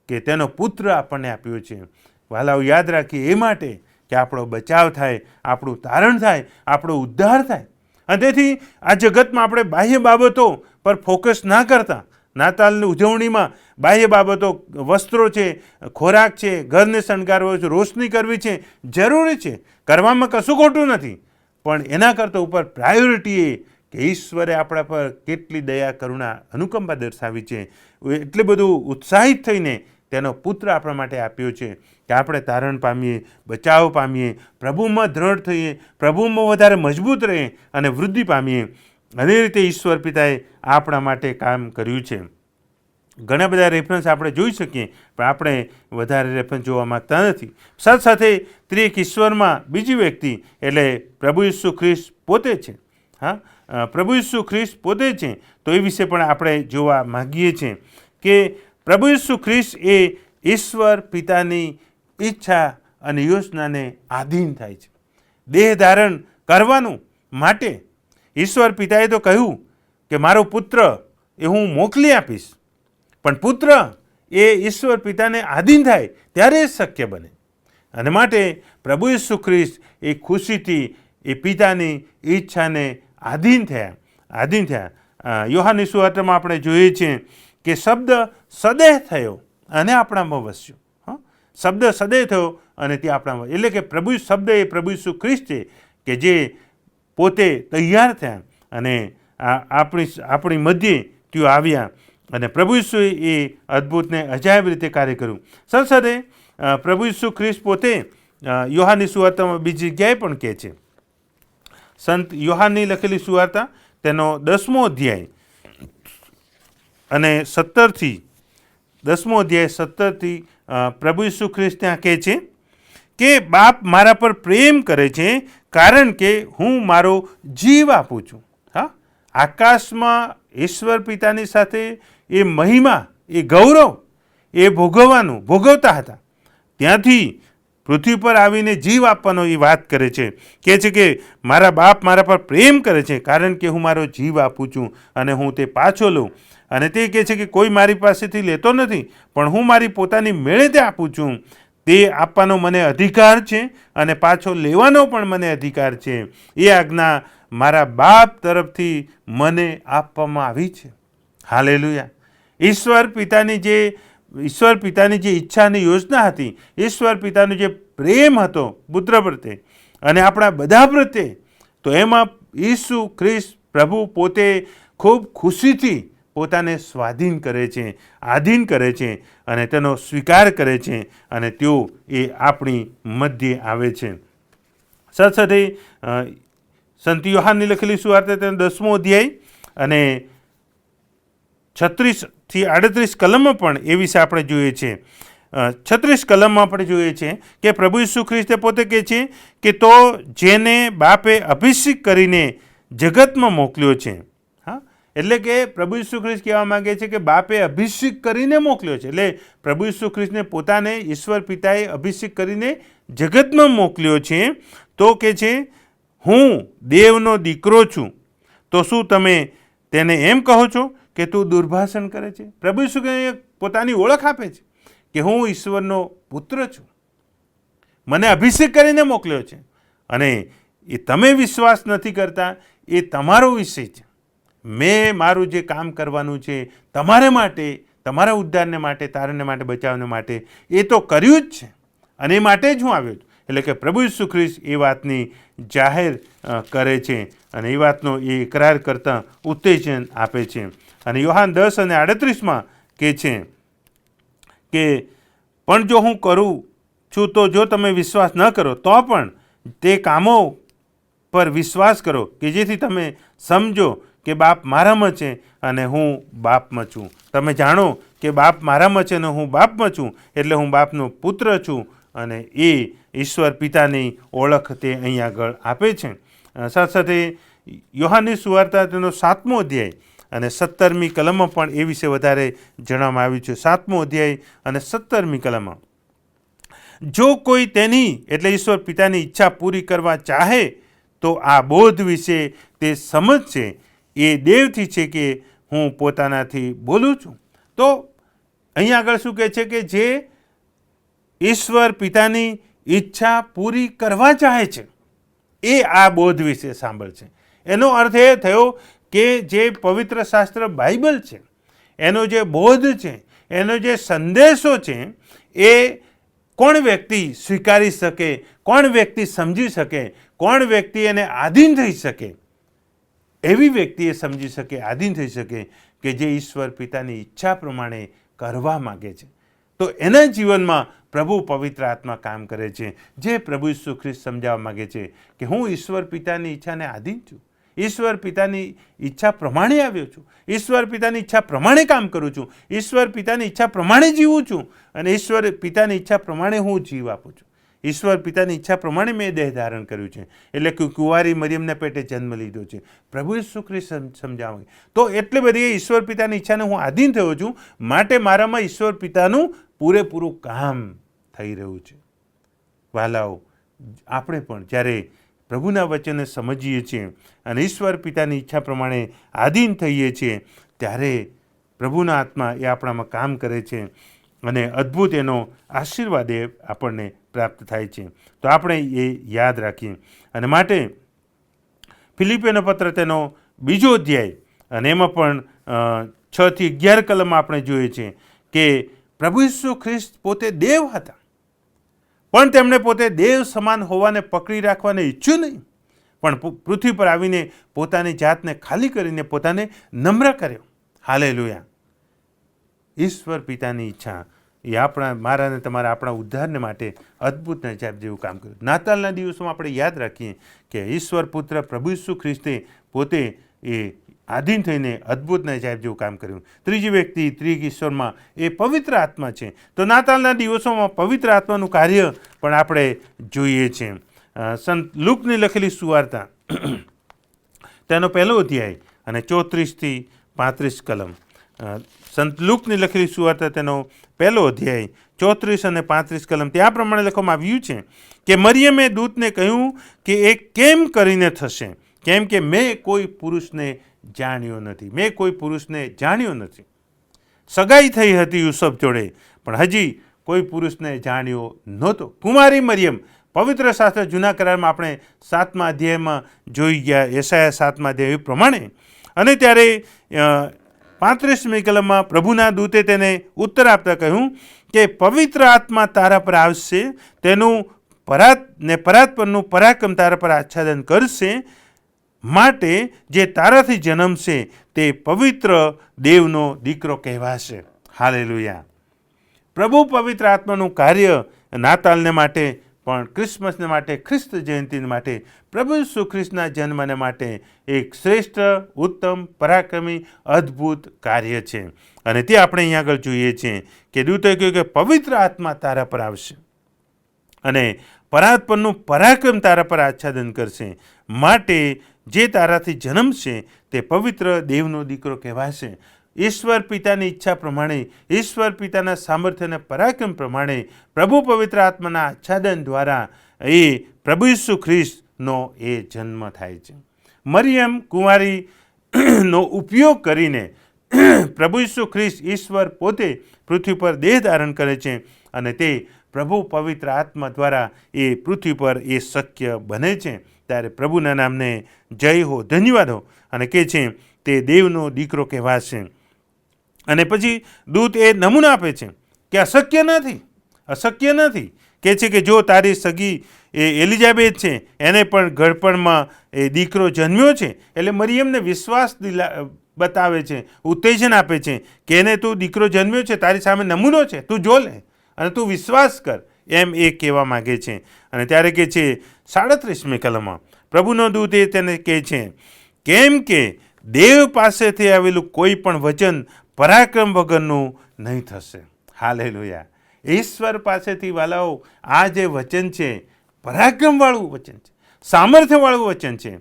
કે તેનો પુત્ર આપણને આપ્યો છે. વાલાઓ, યાદ રાખીએ એ માટે કે આપણો બચાવ થાય, આપણું તારણ થાય, આપણો ઉદ્ધાર થાય. અને તેથી આ જગતમાં આપણે બાહ્ય બાબતો પર ફોકસ ના કરતા, નાતાલની ઉજવણીમાં બાહ્ય બાબતો, વસ્ત્રો છે, ખોરાક છે, ઘરને શણગારવો છે, રોશની કરવી છે, જરૂરી છે, કરવામાં કશું ખોટું નથી, પણ એના કરતાં ઉપર પ્રાયોરિટી એ કે ઈશ્વરે આપણા પર કેટલી દયા, કરુણા, અનુકંપા દર્શાવી છે, એટલું બધું ઉત્સાહિત થઈને તેનો પુત્ર આપણા માટે આપ્યો છે કે આપણે તારણ પામીએ, બચાવ પામીએ, પ્રભુમાં દ્રઢ થઈએ, પ્રભુમાં વધારે મજબૂત રહીએ અને વૃદ્ધિ પામીએ. અને એ રીતે ઈશ્વર પિતાએ આપણા માટે કામ કર્યું છે. ઘણા બધા રેફરન્સ આપણે જોઈ શકીએ, પણ આપણે વધારે રેફરન્સ જોવા માગતા નથી. સાથે સાથે ત્રિએક ઈશ્વરમાં બીજી વ્યક્તિ એટલે પ્રભુ ઈસુ ખ્રિસ્ત પોતે છે. હા, પ્રભુ ઈસુ ખ્રિસ્ત પોતે છે. તો એ વિશે પણ આપણે જોવા માગીએ છીએ કે પ્રભુ ઈસુ ખ્રિસ્ત એ ઈશ્વર પિતાની ઈચ્છા અને યોજનાને આધીન થાય છે. દેહ ધારણ કરવાનું માટે ઈશ્વર પિતાએ તો કહ્યું કે મારો પુત્ર એ હું મોકલી આપીશ, પણ પુત્ર એ ઈશ્વર પિતાને આધીન થાય ત્યારે જ શક્ય બને. અને માટે પ્રભુ ઈસુ ખ્રિસ્ત એ ખુશીથી એ પિતાની ઈચ્છાને આધીન થયા. યોહાનની સુવાર્તામાં આપણે જોઈએ છીએ કે શબ્દ સદેહ થયો અને આપણામાં વસ્યો. હા, શબ્દ સદેહ થયો અને તે આપણામાં, એટલે કે પ્રભુ શબ્દ એ પ્રભુ ઈસુ ખ્રિસ્ત છે કે જે પોતે તૈયાર થયા અને આપણી મધ્યે તેઓ આવ્યા અને પ્રભુ ઈસુએ એ અદ્ભુતને અજાયબ રીતે કાર્ય કર્યું. સાથે પ્રભુ ઈસુ ખ્રિસ્ત પોતે યોહાનની સુવાર્તામાં બીજી જગ્યાએ પણ કહે છે. સંત યોહાનની લખેલી સુવાર્તા તેનો 10મો અધ્યાય અને 17 પ્રભુ ઈસુ ખ્રિસ્ત ત્યાં કહે છે કે બાપ મારા પર પ્રેમ કરે છે કારણ કે હું મારો જીવ આપું છું. હા, આકાશમાં ઈશ્વર પિતાની સાથે એ મહિમા, એ ગૌરવ એ ભોગવતા હતા, ત્યાંથી પૃથ્વી પર આવીને જીવ આપવાનો એ વાત કરે છે. કહે છે કે મારા બાપ મારા પર પ્રેમ કરે છે કારણ કે હું મારો જીવ આપું છું અને હું તે પાછો લઉં. અને તે કહે છે કે કોઈ મારી પાસેથી લેતો નથી, પણ હું મારી પોતાની મેળે તે આપું છું. તે આપવાનો મને અધિકાર છે અને પાછો લેવાનો પણ મને અધિકાર છે. એ આજ્ઞા મારા બાપ તરફથી મને આપવામાં આવી છે. હાલેલુયા. ઈશ્વર પિતાની જે ઈચ્છાની યોજના હતી, ઈશ્વર પિતાનો જે પ્રેમ હતો પુત્ર પ્રત્યે અને આપણા બધા પ્રત્યે, તો એમાં ઈસુ ખ્રિસ્ત પ્રભુ પોતે ખૂબ ખુશીથી પોતાને સ્વાધીન કરે છે, આધીન કરે છે અને તેનો સ્વીકાર કરે છે અને તેઓ એ આપણી મધ્યે આવે છે. સાથે સંત યોહાનની લખેલી સુવાર્તા તેનો 10મો અધ્યાય અને 36 થી 38 કલમમાં પણ એ વિશે આપણે જોઈએ છીએ. 36 કલમમાં આપણે જોઈએ છીએ કે પ્રભુ ઈસુ ખ્રિસ્તે પોતે કહે છે કે તો જેને બાપે અભિષેક કરીને જગતમાં મોકલ્યો છે. હા, એટલે કે પ્રભુ ઈસુ ખ્રિસ્ત કહેવા માંગે છે કે બાપે અભિષેક કરીને મોકલ્યો છે. એટલે પ્રભુ ઈસુ ખ્રિસ્તને પોતાને ઈશ્વર પિતાએ અભિષેક કરીને જગતમાં મોકલ્યો છે. તો કે છે હું દેવનો દીકરો છું, તો શું તમે તેને એમ કહો છો કે તું દુર્ભાષણ કરે છે? પ્રભુ ઈસુ પોતાની ઓળખ આપે છે કે હું ઈશ્વરનો પુત્ર છું, મને અભિષેક કરીને મોકલ્યો છે. અને એ તમે વિશ્વાસ નથી કરતા એ તમારો વિષય છે. મેં મારું જે કામ કરવાનું છે તમારે માટે, તમારા ઉદ્ધારને માટે, તારણને માટે, બચાવને માટે, એ તો કર્યું જ છે અને એ માટે જ હું આવ્યો છું. એટલે કે પ્રભુ ઈસુ ખ્રિસ્ત એ વાતની જાહેર કરે છે અને એ વાતનો એ ઇકરાર કરતાં ઉત્તેજન આપે છે. અને યોહાન 10 અને 38માં કહે છે કે પણ જો હું કરું છું તો જો તમે વિશ્વાસ ન કરો તો પણ તે કામો પર વિશ્વાસ કરો કે જેથી તમે સમજો કે બાપ મારામાં છે અને હું બાપમાં છું. તમે જાણો કે બાપ મારામાં છે અને હું બાપમાં છું, એટલે હું બાપનો પુત્ર છું અને એ ઈશ્વર પિતાની ઓળખ તે અહીં આગળ આપે છે. સાથે સાથે યોહાનની સુવાર્તા તેનો 7મો અધ્યાય અને 17મી કલમમાં પણ એ વિશે વધારે જણાવવામાં આવ્યું છે. 7મો અધ્યાય અને 17મી કલમમાં, જો કોઈ તેની એટલે ઈશ્વર પિતાની ઈચ્છા પૂરી કરવા ચાહે તો આ બોધ વિશે તે સમજશે એ દેવથી છે કે હું પોતાનાથી બોલું છું. તો અહીં આગળ શું કહે છે કે જે ઈશ્વર પિતાની ઈચ્છા પૂરી કરવા ચાહે છે એ આ બોધ વિશે સાંભળશે. એનો અર્થ એ થયો કે જે પવિત્ર શાસ્ત્ર બાઇબલ છે, એનો જે બોધ છે, એનો જે સંદેશો છે, એ કોણ વ્યક્તિ સ્વીકારી શકે, કોણ વ્યક્તિ સમજી શકે, કોણ વ્યક્તિ એને આધીન થઈ શકે, એવી વ્યક્તિ એ સમજી શકે, આધીન થઈ શકે કે જે ઈશ્વર પિતાની ઈચ્છા પ્રમાણે કરવા માગે છે. તો એના જીવનમાં પ્રભુ પવિત્ર આત્મા કામ કરે છે, જે પ્રભુ ઈસુ ખ્રિસ્ત સમજાવવા માગે છે કે હું ઈશ્વર પિતાની ઈચ્છાને આધીન છું, ઈશ્વર પિતાની ઈચ્છા પ્રમાણે આવ્યો છું, ઈશ્વર પિતાની ઈચ્છા પ્રમાણે કામ કરું છું, ઈશ્વર પિતાની ઈચ્છા પ્રમાણે જીવું છું, અને ઈશ્વર પિતાની ઈચ્છા પ્રમાણે હું જીવ આપું છું. ઈશ્વર પિતાની ઈચ્છા પ્રમાણે મેં દેહ ધારણ કર્યું છે, એટલે કે કુંવારી મરિયમના પેટે જન્મ લીધો છે. પ્રભુ ઈસુ ખ્રિસ્ત સમજાવે તો એટલે બધી ઈશ્વર પિતાની ઈચ્છાને હું આધીન થયો છું, માટે મારામાં ઈશ્વર પિતાનું પૂરેપૂરું કામ થઈ રહ્યું છે. વહાલાઓ, આપણે પણ જ્યારે પ્રભુના વચનને સમજીએ છીએ અને ઈશ્વર પિતાની ઈચ્છા પ્રમાણે આધીન થઈએ છીએ, ત્યારે પ્રભુના આત્મા એ આપણામાં કામ કરે છે અને અદ્ભુત એનો આશીર્વાદ એ આપણને પ્રાપ્ત થાય છે. તો આપણે એ યાદ રાખીએ. અને માટે ફિલિપિયોનો પત્ર તેનો 2જો અધ્યાય અને એમાં પણ 6 થી 11 કલમમાં આપણે જોઈએ છીએ કે પ્રભુ ઈસુ ખ્રિસ્ત પોતે દેવ હતા, પણ તેમણે પોતે દેવ સમાન હોવાને પકડી રાખવાને ઈચ્છ્યું નહીં, પણ પૃથ્વી પર આવીને પોતાની જાતને ખાલી કરીને પોતાને નમ્ર કર્યો. હાલેલુયા. ઈશ્વર પિતાની ઈચ્છા એ મારા અને તમારા આપણા ઉદ્ધારને માટે અદ્ભુત નજાબ જેવું કામ કર્યું. નાતાલના દિવસોમાં આપણે યાદ રાખીએ કે ઈશ્વર પુત્ર પ્રભુ ઈસુ ખ્રિસ્તે પોતે એ આધીન થઈને અદ્ભુત નજાબ જેવું કામ કર્યું. ત્રીજી વ્યક્તિ ત્રિગીશ્વરમાં એ પવિત્ર આત્મા છે. તો નાતાલના દિવસોમાં પવિત્ર આત્માનું કાર્ય પણ આપણે જોઈએ છીએ. સંત લૂકની લખેલી સુવાર્તા તેનો 1લો અધ્યાય અને 34 થી 35 કલમ. સંત લૂકની લખેલી સુવાર્તા તેનો 1લો અધ્યાય 34 અને 35 કલમ. ત્યાં પ્રમાણે લખવામાં આવ્યું છે કે મરિયમે દૂતને કહ્યું કે એ કેમ કરીને થશે, કેમ કે મેં કોઈ પુરુષને જાણ્યો નથી, મેં કોઈ પુરુષને જાણ્યો નથી. સગાઈ થઈ હતી યુસુફ જોડે, પણ હજી કોઈ પુરુષને જાણ્યો નહોતો. કુમારી મરિયમ, પવિત્ર શાસ્ત્ર જૂના કરારમાં આપણે 7મા અધ્યાયમાં જોઈ ગયા, યશાયા 7મા અધ્યાય પ્રમાણે. અને ત્યારે 35મી કલમમાં પ્રભુના દૂતે તેને ઉત્તર આપતા કહ્યું કે પવિત્ર આત્મા તારા પર આવશે, તેનું પરાત પરનું પરાક્રમ તારા પર આચ્છાદન કરશે, માટે જે તારાથી જન્મશે તે પવિત્ર દેવનો દીકરો કહેવાશે. હાલેલુયા. પ્રભુ પવિત્ર આત્માનું કાર્ય નાતાલને માટે પણ ક્રિસમસને માટે, ખ્રિસ્ત જયંતિને માટે, પ્રભુ ઈસુ ખ્રિસ્તના જન્મને માટે એક શ્રેષ્ઠ, ઉત્તમ, પરાક્રમી, અદ્ભુત કાર્ય છે. અને તે આપણે અહીંયા આગળ જોઈએ છીએ કે દૂતે કહ્યું કે પવિત્ર આત્મા તારા પર આવશે અને પરાત પરનું પરાક્રમ તારા પર આચ્છાદન કરશે, માટે જે તારાથી જન્મશે તે પવિત્ર દેવનો દીકરો કહેવાશે. ઈશ્વર પિતાની ઈચ્છા પ્રમાણે, ઈશ્વર પિતાના સામર્થ્ય અને પરાક્રમ પ્રમાણે પ્રભુ પવિત્ર આત્માના આચ્છાદન દ્વારા એ પ્રભુ ઈસુ ખ્રિસ્તનો એ જન્મ થાય છે. મરિયમ કુંવારીનો ઉપયોગ કરીને પ્રભુ ઈસુ ખ્રિસ્ત ઈશ્વર પોતે પૃથ્વી પર દેહ ધારણ કરે છે અને તે પ્રભુ પવિત્ર આત્મા દ્વારા એ પૃથ્વી પર એ શક્ય બને છે. ત્યારે પ્રભુના નામને જય હો, ધન્યવાદ હો. અને કહે છે તે દેવનો દીકરો કહેવાશે. અને પછી દૂત એ નમૂના આપે છે કે અશક્ય નથી, અશક્ય નથી. કહે છે કે જો તારી સગી એ એલિઝાબેથ છે, એને પણ ગળપણમાં એ દીકરો જન્મ્યો છે, એટલે મરિયમને વિશ્વાસ બતાવે છે, ઉત્તેજન આપે છે કે એને તું દીકરો જન્મ્યો છે, તારી સામે નમૂનો છે, તું જો લે અને તું વિશ્વાસ કર, એમ એ કહેવા માગે છે. અને ત્યારે કહે છે 37મી કલમમાં પ્રભુનો દૂત એ તેને કહે છે કેમ કે દેવ પાસેથી આવેલું કોઈ પણ વચન પરાક્રમ વગરનું નહીં થશે. હાલેલુયા. ઈશ્વર પાસેથી વાલાઓ આ જે વચન છે પરાક્રમવાળું વચન છે, સામર્થ્યવાળું વચન છે.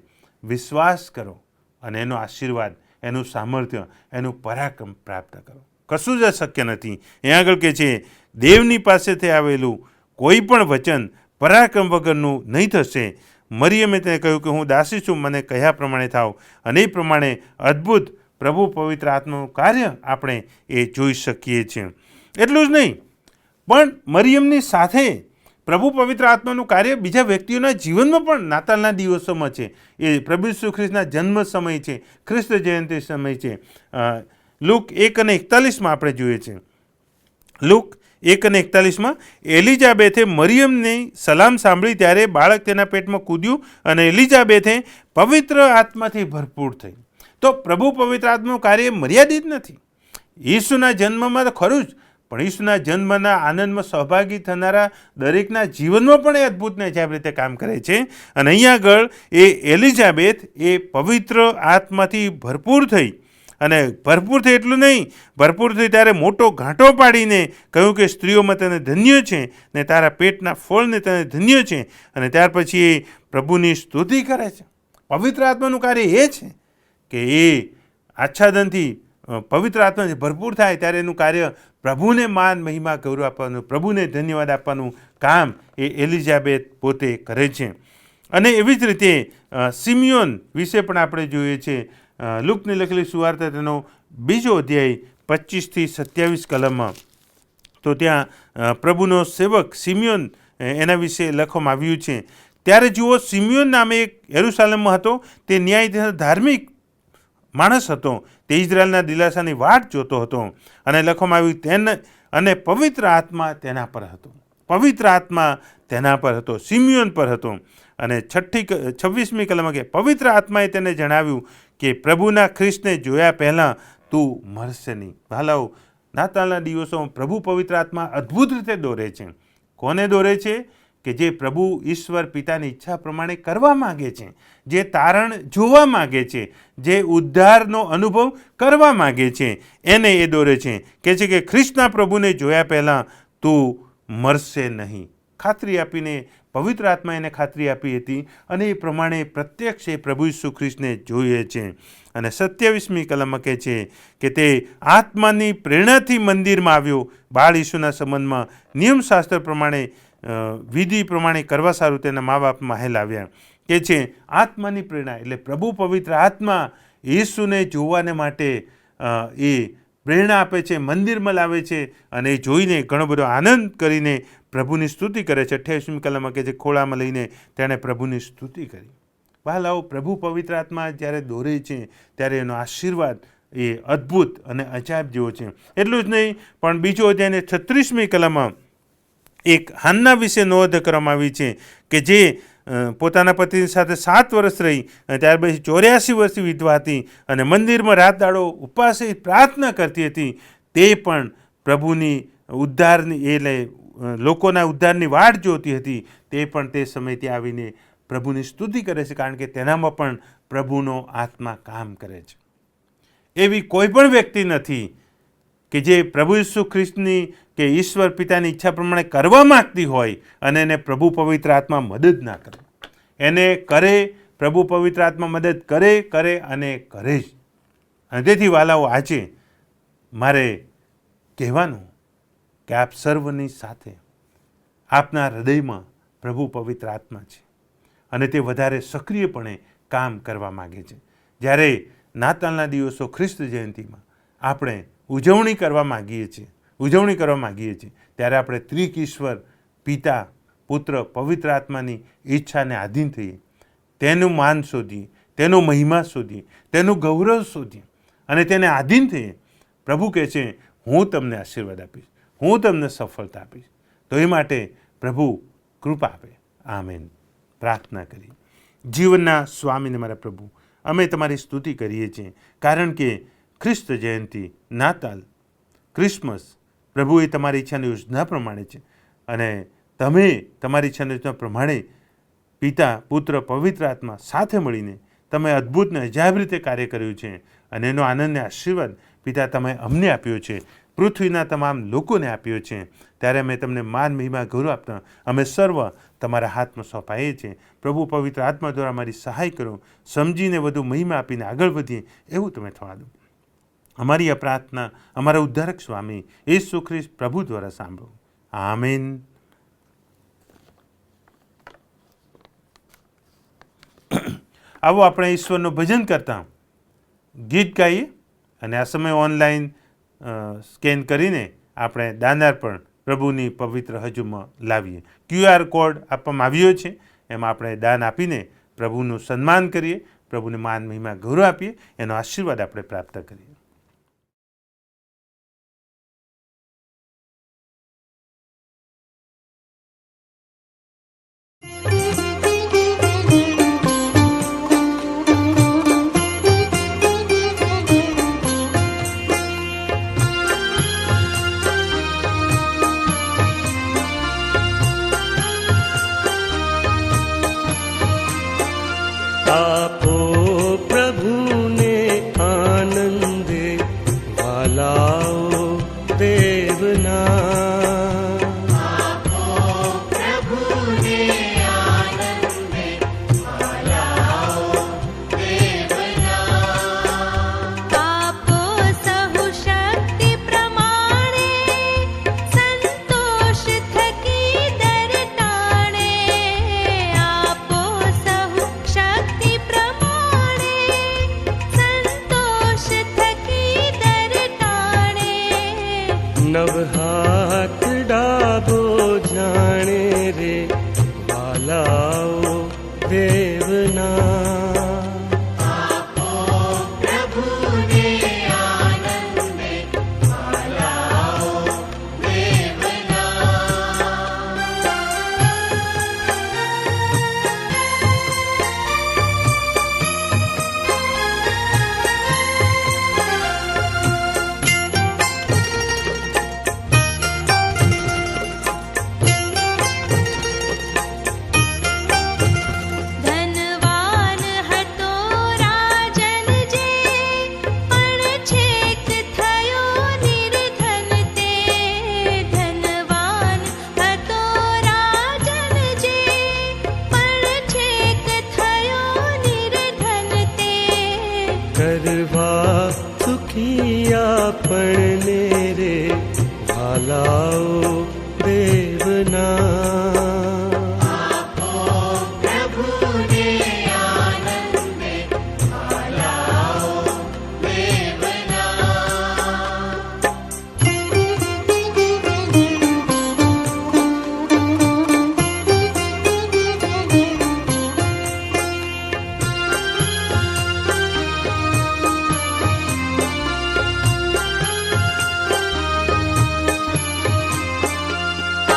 વિશ્વાસ કરો અને એનો આશીર્વાદ, એનું સામર્થ્ય, એનું પરાક્રમ પ્રાપ્ત કરો. કશું જ અશક્ય નથી. એ આગળ કહે છે દેવની પાસેથી આવેલું કોઈ પણ વચન પરાક્રમ વગરનું નહીં થશે. મરિયમે તેને કહ્યું કે હું દાસી છું, મને કહ્યા પ્રમાણે થાવ. અને એ પ્રમાણે અદ્ભુત પ્રભુ પવિત્ર આત્માનું કાર્ય આપણે એ જોઈ શકીએ છીએ. એટલું જ નહીં, પણ મરિયમની સાથે પ્રભુ પવિત્ર આત્માનું કાર્ય બીજા વ્યક્તિઓના જીવનમાં પણ નાતાલના દિવસોમાં છે. એ પ્રભુ ઈસુ ખ્રિસ્તના જન્મ સમય છે, ખ્રિસ્ત જયંતિ સમય છે. લુક 1:41 આપણે જોઈએ છે. લુક 1:41 એલિઝાબેથે મરિયમની સલામ સાંભળી ત્યારે બાળક તેના પેટમાં કૂદ્યું અને એલિઝાબેથે પવિત્ર આત્માથી ભરપૂર થઈ. તો પ્રભુ પવિત્ર આત્માનું કાર્ય મર્યાદિત નથી. ઈસુના જન્મમાં તો ખરું જ, પણ ઈસુના જન્મના આનંદમાં સહભાગી થનારા દરેકના જીવનમાં પણ એ અદ્ભુત ને અજાયબ રીતે કામ કરે છે. અને અહીંયા આગળ એ એલિઝાબેથ એ પવિત્ર આત્માથી ભરપૂર થઈ. અને ભરપૂર થઈ એટલું નહીં, ભરપૂર થઈ ત્યારે મોટો ઘાંટો પાડીને કહ્યું કે સ્ત્રીઓમાં તને ધન્ય છે ને તારા પેટના ફળને તને ધન્ય છે. અને ત્યાર પછી એ પ્રભુની સ્તુતિ કરે છે. પવિત્ર આત્માનું કાર્ય એ છે કે એ આચ્છાદનથી પવિત્ર આત્માથી ભરપૂર થાય ત્યારે એનું કાર્ય પ્રભુને માન મહિમા ગૌરવ આપવાનું, પ્રભુને ધન્યવાદ આપવાનું કામ એ એલિઝાબેથ પોતે કરે છે. અને એવી જ રીતે સિમિયોન વિશે પણ આપણે જોઈએ છીએ. લુકની લખેલી સુવાર્તા તેનો 2 અધ્યાય 25-27 કલમમાં તો ત્યાં પ્રભુનો સેવક સિમિયોન એના વિશે લખવામાં આવ્યું છે. ત્યારે જુઓ, સિમિયોન નામે એક યરુશાલેમમાં હતો. તે ન્યાય ધાર્મિક માણસ હતો. તે ઇઝરાયલના દિલાસાની વાટ જોતો હતો. અને લખવામાં આવ્યું અને પવિત્ર આત્મા તેના પર હતો. પવિત્ર આત્મા તેના પર હતો, સિમિયોન પર હતો. અને 26મી કલમમાં કે પવિત્ર આત્માએ તેને જણાવ્યું કે પ્રભુના ખ્રિસ્તને જોયા પહેલાં તું મરશે નહીં. ભાલાઓ, નાતાલના દિવસોમાં પ્રભુ પવિત્ર આત્મા અદ્ભુત રીતે દોરે છે. કોને દોરે છે? કે જે પ્રભુ ઈશ્વર પિતાની ઈચ્છા પ્રમાણે કરવા માગે છે, જે તારણ જોવા માગે છે, જે ઉદ્ધારનો અનુભવ કરવા માગે છે, એને એ દોરે છે. કહે છે કે ખ્રિસ્તના પ્રભુને જોયા પહેલાં તું મરશે નહીં. ખાતરી આપીને પવિત્ર આત્મા એને ખાતરી આપી હતી અને એ પ્રમાણે પ્રત્યક્ષ એ પ્રભુ ઈસુ ખ્રિસ્તને જોઈએ છે. અને 27મી કલમમાં કહે છે કે તે આત્માની પ્રેરણાથી મંદિરમાં આવ્યો. બાળ ઈસુના સંબંધમાં નિયમશાસ્ત્ર પ્રમાણે વિધિ પ્રમાણે કરવા સારું તેના મા બાપ માહે લાવ્યા. કે છે આત્માની પ્રેરણા એટલે પ્રભુ પવિત્ર આત્મા ઈસુને જોવાને માટે એ પ્રેરણા આપે છે, મંદિરમાં લાવે છે અને એ જોઈને ઘણો બધો આનંદ કરીને પ્રભુની સ્તુતિ કરે છે. 28મી કલમમાં કહે છે ખોળામાં લઈને તેણે પ્રભુની સ્તુતિ કરી. વહાલાઓ, પ્રભુ પવિત્ર આત્મા જ્યારે દોરે છે ત્યારે એનો આશીર્વાદ એ અદ્ભુત અને અજાયબ જેવો છે. એટલું જ નહીં, પણ બીજો અધ્યાયને 36મી કલમમાં એક હાન્ના વિશે નોંધ કરવામાં આવી છે કે જે પોતાના પતિની સાથે 7 વર્ષ રહી અને ત્યાર પછી 84 વર્ષની વિધવા હતી અને મંદિરમાં રાત દાડો ઉપવાસે પ્રાર્થના કરતી હતી. તે પણ પ્રભુની ઉદ્ધારની એટલે લોકોના ઉદ્ધારની વાટ જોતી હતી. તે પણ તે સમયે ત્યાં આવીને પ્રભુની સ્તુતિ કરે છે, કારણ કે તેનામાં પણ પ્રભુનો આત્મા કામ કરે છે. એવી કોઈ પણ વ્યક્તિ નથી કે જે પ્રભુ ઈસુ ખ્રિસ્તની કે ઈશ્વર પિતાની ઈચ્છા પ્રમાણે કરવા માગતી હોય અને એને પ્રભુ પવિત્ર આત્મા મદદ ના કરે. એને કરે, પ્રભુ પવિત્ર આત્મા મદદ કરે અને કરે જ. અને તેથી વાલાઓ, આજે મારે કહેવાનું કે આપ સર્વની સાથે આપના હૃદયમાં પ્રભુ પવિત્ર આત્મા છે અને તે વધારે સક્રિયપણે કામ કરવા માગે છે. જ્યારે નાતાલના દિવસો ખ્રિસ્ત જયંતિમાં આપણે ઉજવણી કરવા માગીએ છીએ ત્યારે આપણે ત્રિક ઈશ્વર પિતા, પુત્ર, પવિત્ર આત્માની ઈચ્છાને આધીન થઈએ, તેનું માન શોધીએ, તેનો મહિમા શોધીએ, તેનું ગૌરવ શોધીએ અને તેને આધીન થઈએ. પ્રભુ કહે છે હું તમને આશીર્વાદ આપીશ, હું તમને સફળતા આપીશ. તો એ માટે પ્રભુ કૃપા આપે. આમેન. પ્રાર્થના કરી. જીવનના સ્વામીને મારા પ્રભુ, અમે તમારી સ્તુતિ કરીએ છીએ કારણ કે ખ્રિસ્ત જયંતિ, નાતાલ, ક્રિસમસ પ્રભુ એ તમારી ઈચ્છાની યોજના પ્રમાણે છે અને તમે તમારી ઈચ્છાની યોજના પ્રમાણે પિતા, પુત્ર, પવિત્ર આત્મા સાથે મળીને તમે અદ્ભુત ને અજાયબ રીતે કાર્ય કર્યું છે અને એનો આનંદને આશીર્વાદ પિતા તમે અમને આપ્યો છે. પૃથ્વીના તમામ લોકોને આપ્યો છે, ત્યારે અમે તમને માન મહિમા ગૌરવ આપતા અમે સર્વ તમારા હાથમાં સોંપાઈએ છીએ. પ્રભુ પવિત્ર આત્મા દ્વારા અમારી સહાય કરો, સમજીને વધુ મહિમા આપીને આગળ વધીએ એવું તમે થવા દો. અમારી આ પ્રાર્થના અમારા ઉદ્ધારક સ્વામી યેસુ ખ્રિસ્ત પ્રભુ દ્વારા સાંભળો. આમીન. આવો આપણે ઈશ્વરનું ભજન કરતા ગીત ગાઈએ અને આ સમય ઓનલાઈન સ્કેન કરીને આપણે દાનાર પણ પ્રભુની પવિત્ર હજુમાં લાવીએ. QR કોડ આપવામાં આવ્યો છે, એમાં આપણે દાન આપીને પ્રભુનું સન્માન કરીએ, પ્રભુને માન મહિમા ગૌરવ આપીએ, એનો આશીર્વાદ આપણે પ્રાપ્ત કરીએ. आपो प्रभु ने आनंद वालाओ देवना, आपो सहु शक्ति प्रमाणे संतोष थकी दर टाणे, आपो सहु शक्ति प्रमाणे संतोष थकी दर टाणे, नव हाथ डाबो जाने रे वालाओ देवना, ધનવાન હતો રાજન જે પણ છેક થયો નિર્ધન તે, ધનવાન હતો રાજન જે પણ છેક થયો નિર્ધન તે, करवा सुखिया पड़ने रे भालाओ देवना,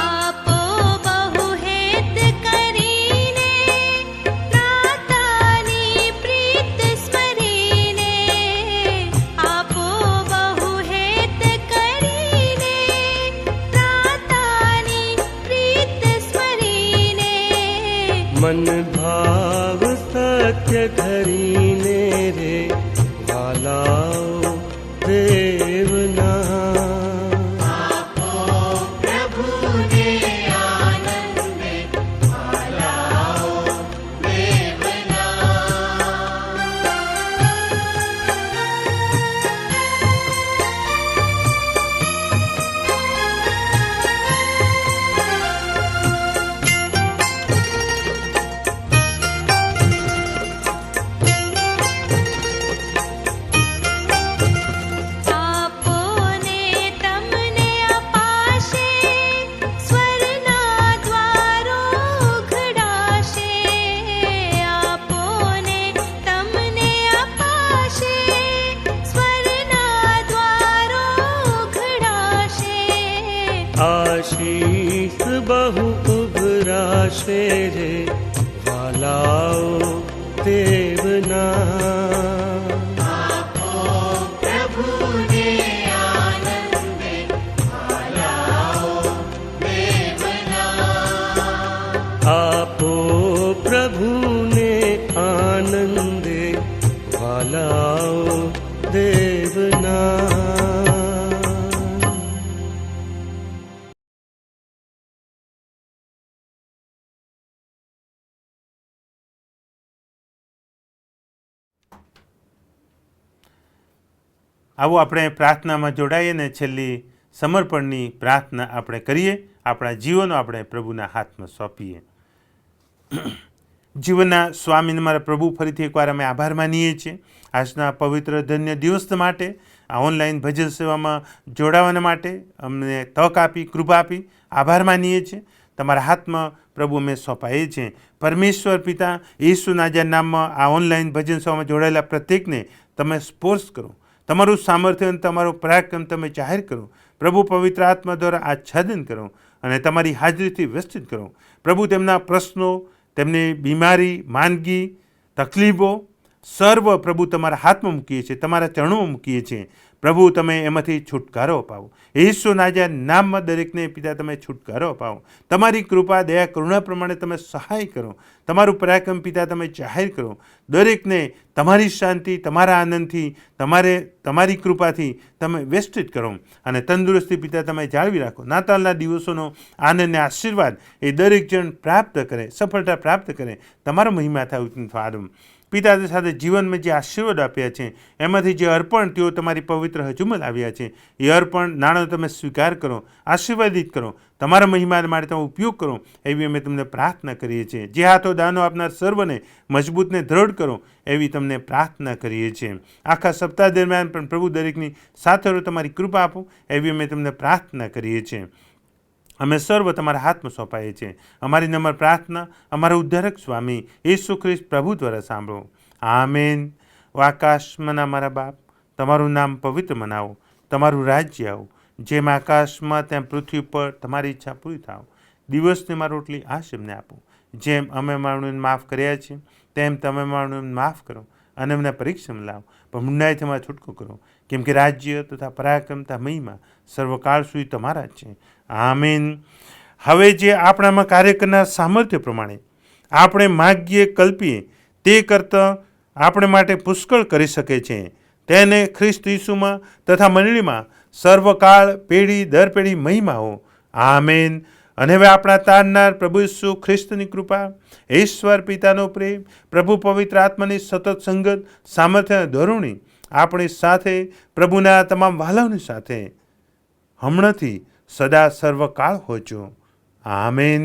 આપો બહુ હેત કરીને પ્રાતાની પ્રીત સ્મરીને, આપો બહુ હેત કરીને પ્રાતાની પ્રીત સ્મરીને, मन भाव सत्य धरीने रे भालाओ देवना, આપોને તમને અપાશે સ્વરના દ્વારો ઉઘડાશે, આપોને તમને અપાશે સ્વરના દ્વારો ઉઘડાશે, आशीष बहु उभराशे रे वालाओ देवना, आपो प्रभु ने आनंद वालाओ देवना. આવો આપણે પ્રાર્થનામાં જોડાઈએ ને છેલ્લી સમર્પણની પ્રાર્થના આપણે કરીએ, આપણા જીવનો આપણે પ્રભુના હાથમાં સોંપીએ. જીવનના સ્વામીને મારા પ્રભુ, ફરીથી એકવાર અમે આભાર માનીએ છીએ આજના પવિત્ર ધન્ય દિવસ માટે, આ ઓનલાઈન ભજન સેવામાં જોડાવાના માટે અમને તક આપી, કૃપા આપી, આભાર માનીએ છીએ. તમારા હાથમાં પ્રભુ અમે સોંપાઈએ છીએ. પરમેશ્વર પિતા, ઈસુના જ નામમાં આ ઓનલાઈન ભજન સેવામાં જોડાયેલા પ્રત્યેકને તમે સ્પર્શ કરો, તમારું સામર્થ્ય અને તમારો પરાક્રમ તમે જાહેર કરો. પ્રભુ પવિત્ર આત્મા દ્વારા આચ્છાદન કરો અને તમારી હાજરીથી વ્યસ્તિત કરો. પ્રભુ તેમના પ્રશ્નો, તેમની બીમારી, માંદગી, તકલીફો સર્વ પ્રભુ તમારા હાથમાં મૂકીએ છીએ, તમારા ચરણોમાં મૂકીએ છીએ. પ્રભુ તમે એમાંથી છુટકારો અપાવો. ઈસુના જ નામમાં દરેકને પિતા તમે છુટકારો અપાવો. તમારી કૃપા, દયા, કરુણા પ્રમાણે તમે સહાય કરો. તમારું પરાક્રમ પિતા તમે જાહેર કરો. દરેકને તમારી શાંતિ, તમારા આનંદથી, તમારી કૃપાથી તમે વ્યસ્તિત કરો અને તંદુરસ્તી પિતા તમે જાળવી રાખો. નાતાલના દિવસોનો આનંદ અને આશીર્વાદ એ દરેક જણ પ્રાપ્ત કરે, સફળતા પ્રાપ્ત કરે. તમારો મહિમા થાય ફાધર. પિતા સાથે જીવનમાં જે આશીર્વાદ આપ્યા છે એમાંથી જે અર્પણ તેઓ તમારી પવિત્ર હજુમત આવ્યા છે, એ અર્પણ નાણો તમે સ્વીકાર કરો, આશીર્વાદિત કરો, તમારા મહિમા માટે તમે ઉપયોગ કરો, એવી અમે તમને પ્રાર્થના કરીએ છીએ. જે હાથો દાનો આપનાર સર્વને મજબૂતને દ્રઢ કરો એવી તમને પ્રાર્થના કરીએ છીએ. આખા સપ્તાહ દરમિયાન પણ પ્રભુ દરેકની સાથે તમારી કૃપા આપો એવી અમે તમને પ્રાર્થના કરીએ છીએ. અમે સર્વ તમારા હાથમાં સોંપાઈએ છીએ. અમારી નમ્ર પ્રાર્થના અમારા ઉદ્ધારક સ્વામી ઈસુ ખ્રિસ્ત પ્રભુ દ્વારા સાંભળો. આમેન. આકાશમાં મારા બાપ, તમારું નામ પવિત્ર મનાવો, તમારું રાજ્ય આવો, જેમ આકાશમાં તેમ પૃથ્વી પર તમારી ઈચ્છા પૂરી થાવ. દિવસની મારી રોટલી આજ અમને આપો. જેમ અમે મારણુને માફ કર્યા છે તેમ તમે મારણુને માફ કરો, અને અમને પરીક્ષામાં લાવો પણ ઊંડાઈથી અમારો છૂટકો કરો, કેમ કે રાજ્ય તથા પરાક્રમ તથા મહિમા સર્વકાળ સુધી તમારા જ છે. આમીન. હવે જે આપણામાં કાર્ય કરનાર સામર્થ્ય પ્રમાણે આપણે માગીએ, કલ્પીએ તે કરતાં આપણે માટે પુષ્કળ કરી શકે છે, તેને ખ્રિસ્ત ઈસુમાં તથા મંડળીમાં સર્વકાળ પેઢી દર પેઢી મહિમા હો. આમેન. અને હવે આપણા તારનાર પ્રભુ ઈસુ ખ્રિસ્તની કૃપા, ઈશ્વર પિતાનો પ્રેમ, પ્રભુ પવિત્ર આત્માની સતત સંગત, સામર્થ્ય અને ધોરણી આપણી સાથે, પ્રભુના તમામ વહાલાઓની સાથે હમણાંથી સદા સર્વકાળ હોજો. આમેન.